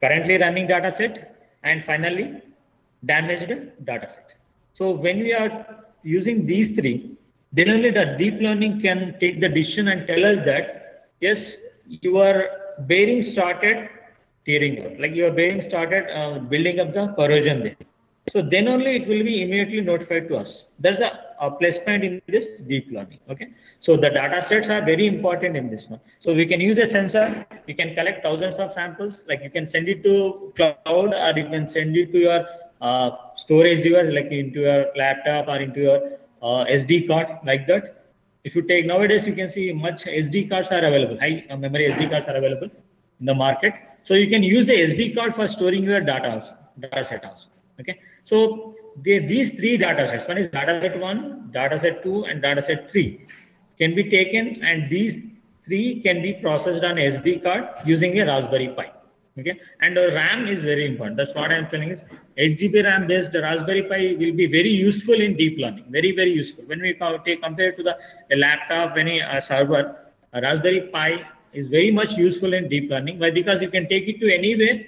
currently running data set, and finally damaged data set. So when we are using these three, then only the deep learning can take the decision and tell us that yes, your bearing started tearing out, like your bearing started building up the corrosion there. So then only it will be immediately notified to us. There's a placement in this deep learning. Okay. So the data sets are very important in this one. So we can use a sensor. You can collect thousands of samples. Like you can send it to cloud, or you can send it to your storage device, like into your laptop or into your SD card, like that. If you take nowadays, you can see much SD cards are available. High memory SD cards are available in the market. So you can use the SD card for storing your data set also. Okay. So these three data sets, one is data set 1, data set 2, and data set 3 can be taken, and these three can be processed on SD card using a Raspberry Pi. Okay. And RAM is very important. That's what I'm telling is 8 GB RAM based Raspberry Pi will be very useful in deep learning. Very, very useful. When we compare to a laptop, any server, a Raspberry Pi is very much useful in deep learning. Why? Because you can take it to anywhere.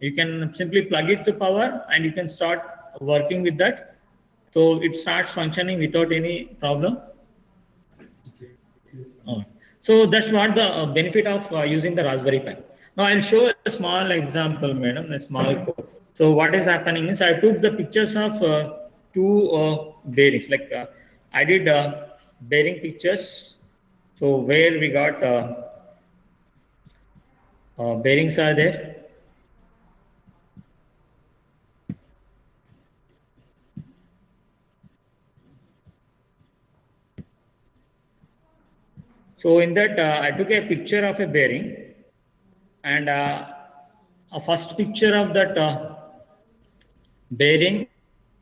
You can simply plug it to power and you can start working with that. So it starts functioning without any problem. So that's what the benefit of using the Raspberry Pi. Now I'll show a small example, madam, a small code. So what is happening is I took the pictures of two bearings. Like I did bearing pictures. So where we got bearings are there. So in that, I took a picture of a bearing, and a first picture of that bearing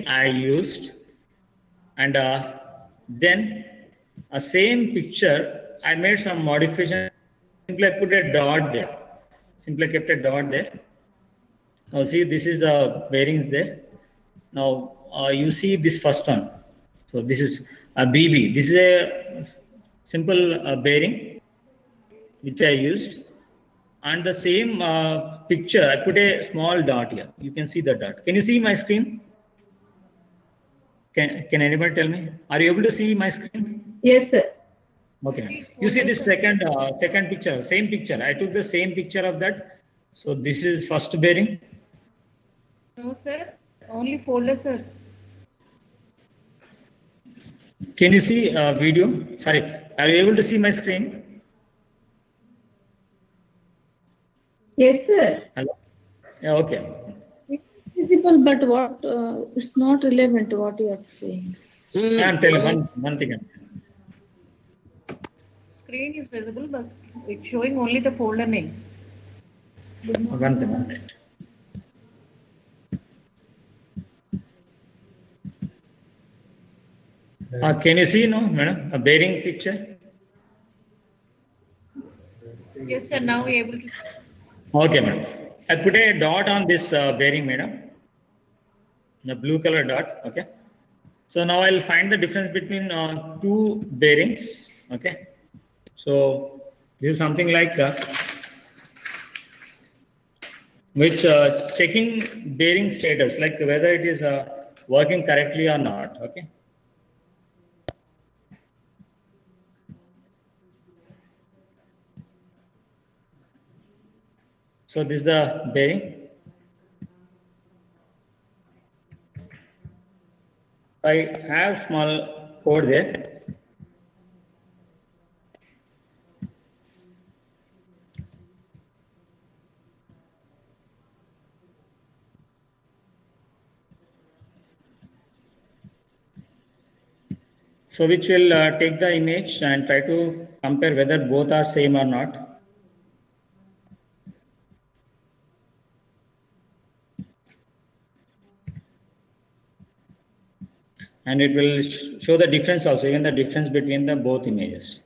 I used, and then a same picture I made some modification. Simply I put a dot there. Simply kept a dot there. Now see, this is bearings there. Now you see this first one. So this is a BB. This is a simple bearing which I used, and the same picture I put a small dot here. You can see the dot. Can you see my screen? Can anybody tell me? Are you able to see my screen? Yes, sir. Okay. You see this second picture, same picture. I took the same picture of that. So this is first bearing. No, sir. Only folder, sir. Can you see video? Sorry, are you able to see my screen? Yes, sir. Hello? Yeah, okay. It's visible, but what? It's not relevant to what you are saying. I'm telling one thing. Screen is visible, but it's showing only the folder names. One minute. Can you see, no, madam, a bearing picture? Yes, sir. Now we're able to. Okay, madam. I put a dot on this bearing, madam. The blue color dot. Okay. So now I'll find the difference between two bearings. Okay. So this is something like which checking bearing status, like whether it is working correctly or not. Okay. So this is the bearing. I have small code there. So which will take the image and try to compare whether both are same or not. And it will show the difference also, even the difference between the both images.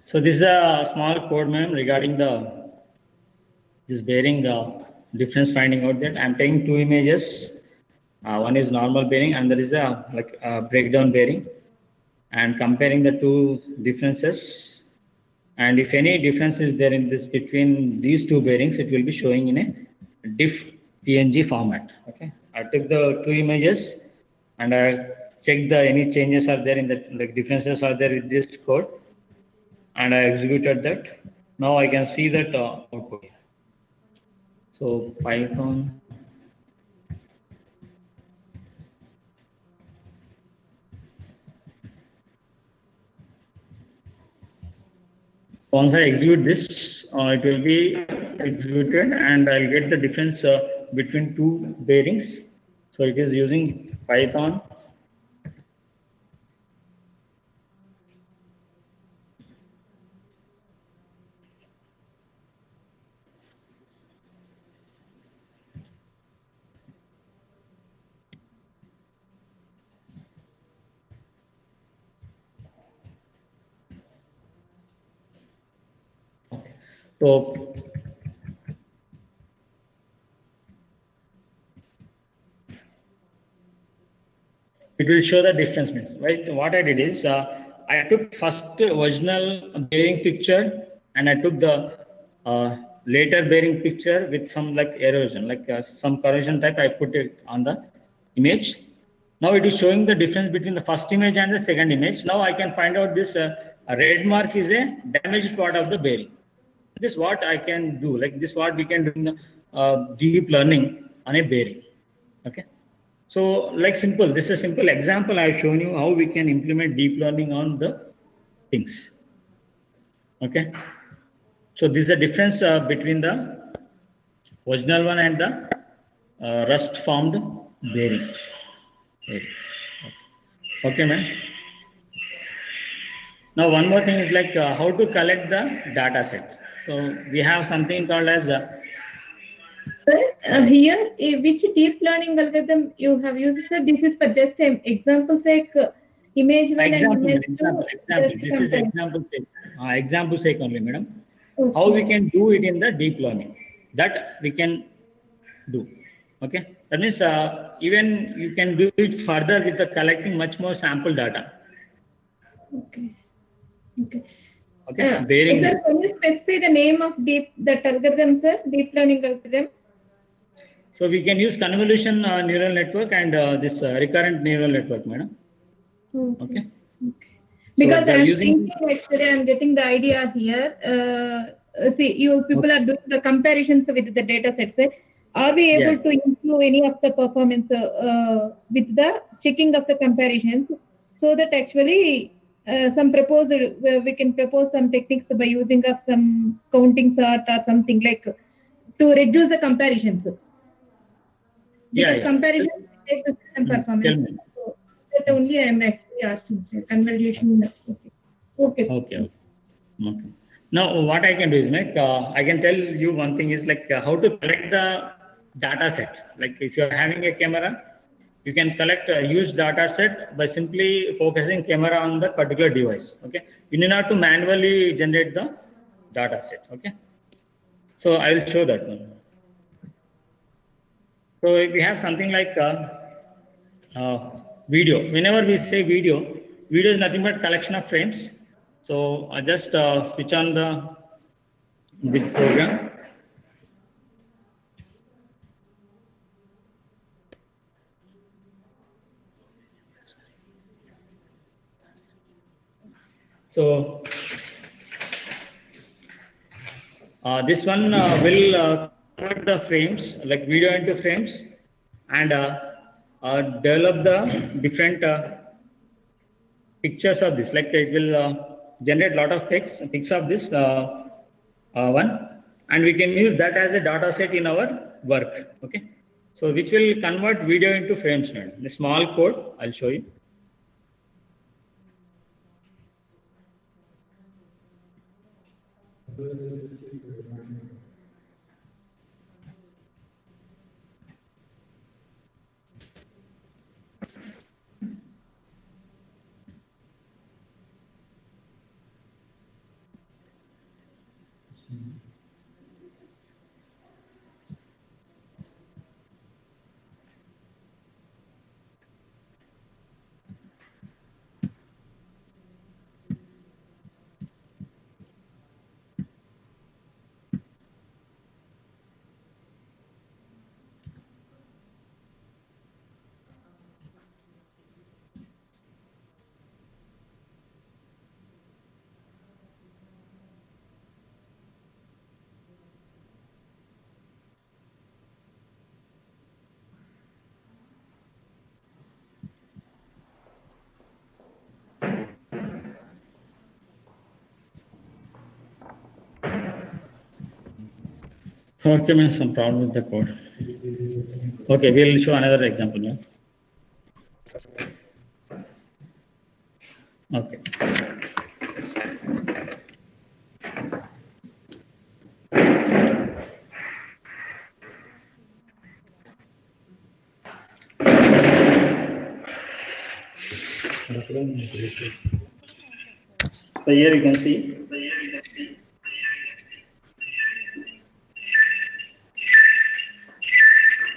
So this is a small code, ma'am, regarding this bearing difference finding out that I'm taking two images. One is normal bearing and there is a breakdown bearing, and comparing the two differences. And if any difference is there in this between these two bearings, it will be showing in a diff PNG format. Okay. I took the two images and I checked the any changes are there in the like differences are there in this code, and I executed that. Now I can see that output. So Python. Once I execute this, it will be executed and I'll get the difference between two bearings. So it is using Python. So it will show the difference. Means, right? What I did is I took first original bearing picture and I took the later bearing picture with some like erosion, like some corrosion type. I put it on the image. Now it is showing the difference between the first image and the second image. Now I can find out this red mark is a damaged part of the bearing. This what I can do, like this what we can do in the deep learning on a bearing. Okay. So like simple, this is a simple example I have shown you how we can implement deep learning on the things. Okay. So this is a difference between the original one and the rust formed bearing. Okay, man. Now one more thing is like how to collect the data set. So we have something called as Here, which deep learning algorithm you have used, sir? This is for just an example sake, image one example, and image example. This is example sake. Example sake only, madam. Okay. How we can do it in the deep learning, that we can do. Okay, that means even you can do it further with the collecting much more sample data. Okay. Okay. Okay, bearing. Sir, can you specify the name of that algorithm, sir? Deep learning algorithm. So we can use convolution neural network and this recurrent neural network, madam. Okay. Because So I'm using thinking, actually, I'm getting the idea here. See, you people are doing the comparisons with the data sets. Are we able to improve any of the performance with the checking of the comparisons, so that actually some proposal we can propose some techniques by using of some counting sort or something like to reduce the comparisons. Because comparisons take the system performance. So that only I am actually asking, sir. Convolution. Okay. Now, what I can do is, I can tell you one thing is like how to collect the data set. Like if you are having a camera, you can collect a huge data set by simply focusing camera on that particular device. Okay, you need not to manually generate the data set. Okay, so I will show that one. So if we have something like video, whenever we say video is nothing but collection of frames. So I just switch on the program. So this one will convert the frames, like video into frames, and develop the different pictures of this. Like it will generate a lot of pics of this one, and we can use that as a data set in our work. Okay, so which will convert video into frames. The small code I'll show you. Okay, some problem with the code. Okay, we'll show another example now. Okay. So here you can see.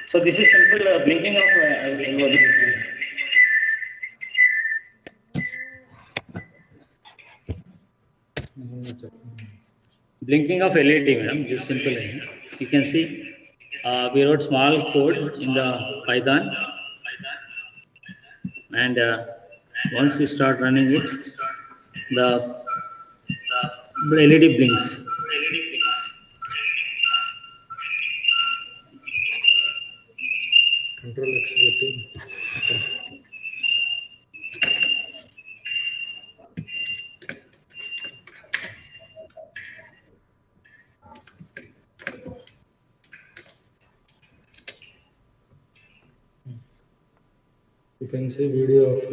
So this is simple blinking of blinking of LED, madam. This simple. You can see we wrote small code in the Python, and once we start running it, the LED blinks. Control X button. You can see video of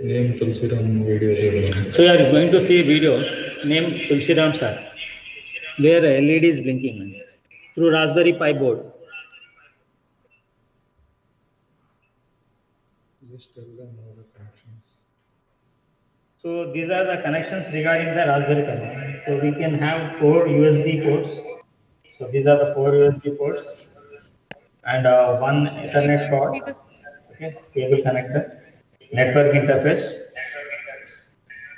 name Tulsiram video. So you are going to see video name Tulsiram sir, where LED is blinking through Raspberry Pi board. Just tell them all the connections. So these are the connections regarding the Raspberry Pi. So we can have 4 USB ports. So these are the 4 USB ports, and one Ethernet port, okay, cable connector, network interface,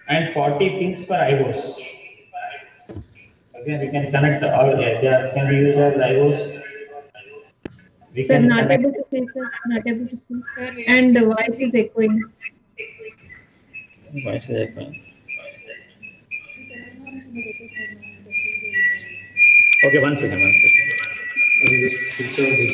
and 40 pins per IOs. Okay, we can connect all. They can be used as IOs. We Sir, can not connect. able to see, sir. Not able to see. Sir, and the voice is echoing. Voice is echoing. Okay, one second. I will just switch out this.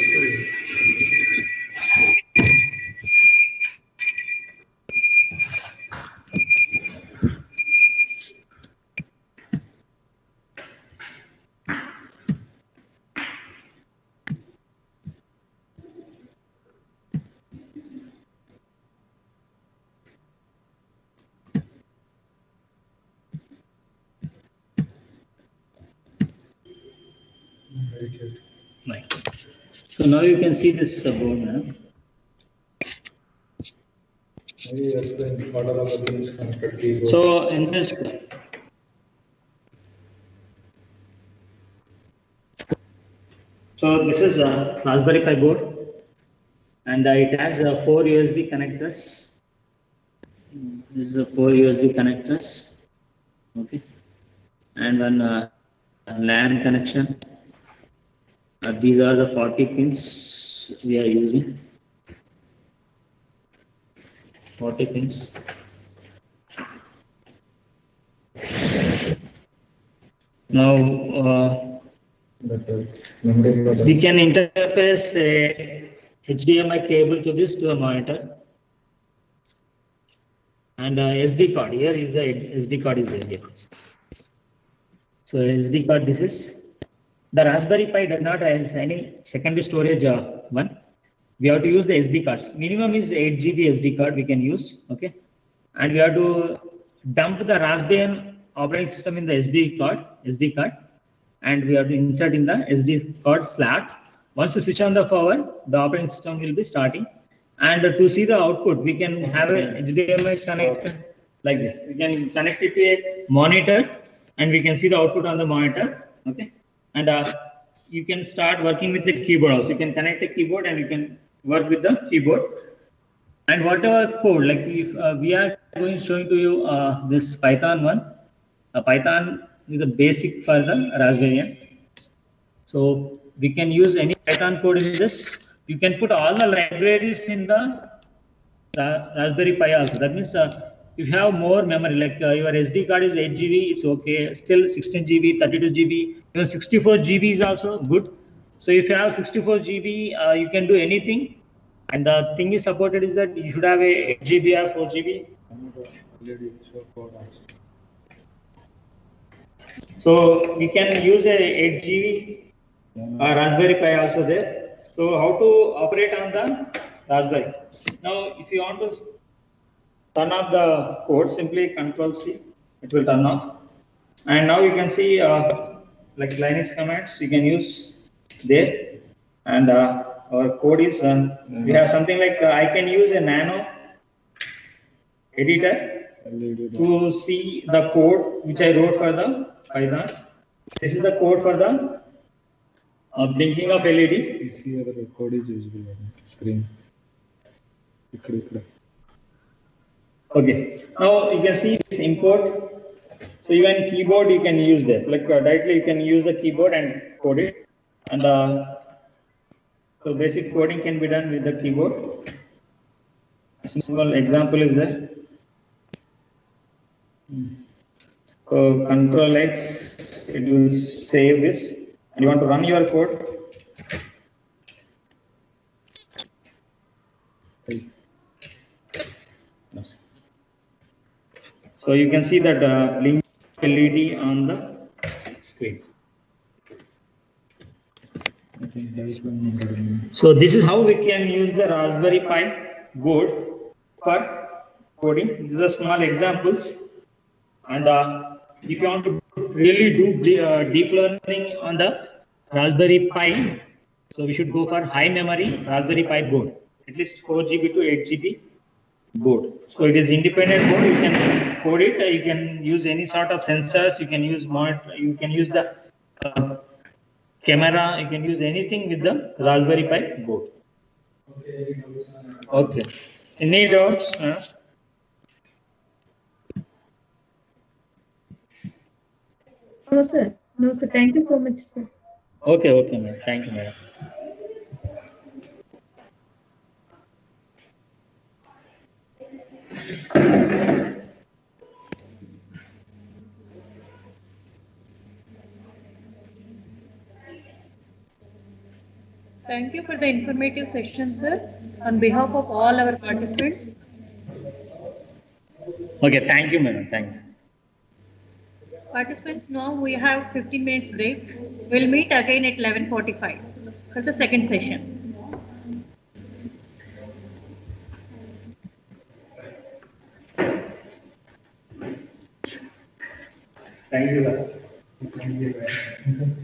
Very good. Right. So now you can see this board now. Maybe explain what are the things connected keyboard. So in this, so this is a Raspberry Pi board, and it has 4 USB connectors. This is a 4 USB connectors, okay, and one LAN connection. These are the 40 pins we are using. 40 pins. Now we can interface a HDMI cable to this to a monitor, and SD card. Here is the SD card is there. So SD card. This is the Raspberry Pi does not have any secondary storage one. We have to use the SD cards. Minimum is 8 GB SD card we can use. Okay, and we have to dump the Raspbian operating system in the SD card, and we have to insert in the SD card slot. Once you switch on the power, the operating system will be starting. And to see the output, we can have a HDMI connector like this. We can connect it to a monitor, and we can see the output on the monitor. Okay, and you can start working with the keyboard also. You can connect a keyboard and you can work with the keyboard. And whatever code, like if we are going showing to you this Python one. Python is a basic for the Raspberry. So we can use any Python code in this. You can put all the libraries in the Raspberry Pi also. That means if you have more memory, like your SD card is 8 GB, it's okay. Still 16 GB, 32 GB, even 64 GB is also good. So if you have 64 GB, you can do anything. And the thing is supported is that you should have a 8 GB or 4 GB. So we can use a 8 GB Raspberry Pi also there. So how to operate on the Raspberry? Now, if you want to turn off the code, simply Control-C, it will turn off. And now you can see like Linux commands you can use there. And our code is, we have something like I can use a nano editor to see the code which I wrote for the Python. This is the code for the blinking of LED. You see here the code is visible on the screen. Okay, now you can see this import. So even keyboard you can use there. Like directly you can use the keyboard and code it. And so basic coding can be done with the keyboard. A simple example is there. So Control X, it will save this. And you want to run your code. So you can see that blink LED on the screen. So this is how we can use the Raspberry Pi board for coding. These are small examples. And if you want to really do deep learning on the Raspberry Pi, so we should go for high memory Raspberry Pi board, at least 4 GB to 8 GB board. So it is independent board. You can code it. You can use any sort of sensors. You can use monitor. You can use the camera, you can use anything with the Raspberry Pi board. Okay. Any doubts? No, sir. No, sir. Thank you so much, sir. Okay, okay, ma'am. Thank you, madam. Thank you for the informative session, sir, on behalf of all our participants. Okay, thank you, madam. Thank you. Participants, now we have 15 minutes break. We'll meet again at 11:45 for the second session. Thank you, sir. Thank you.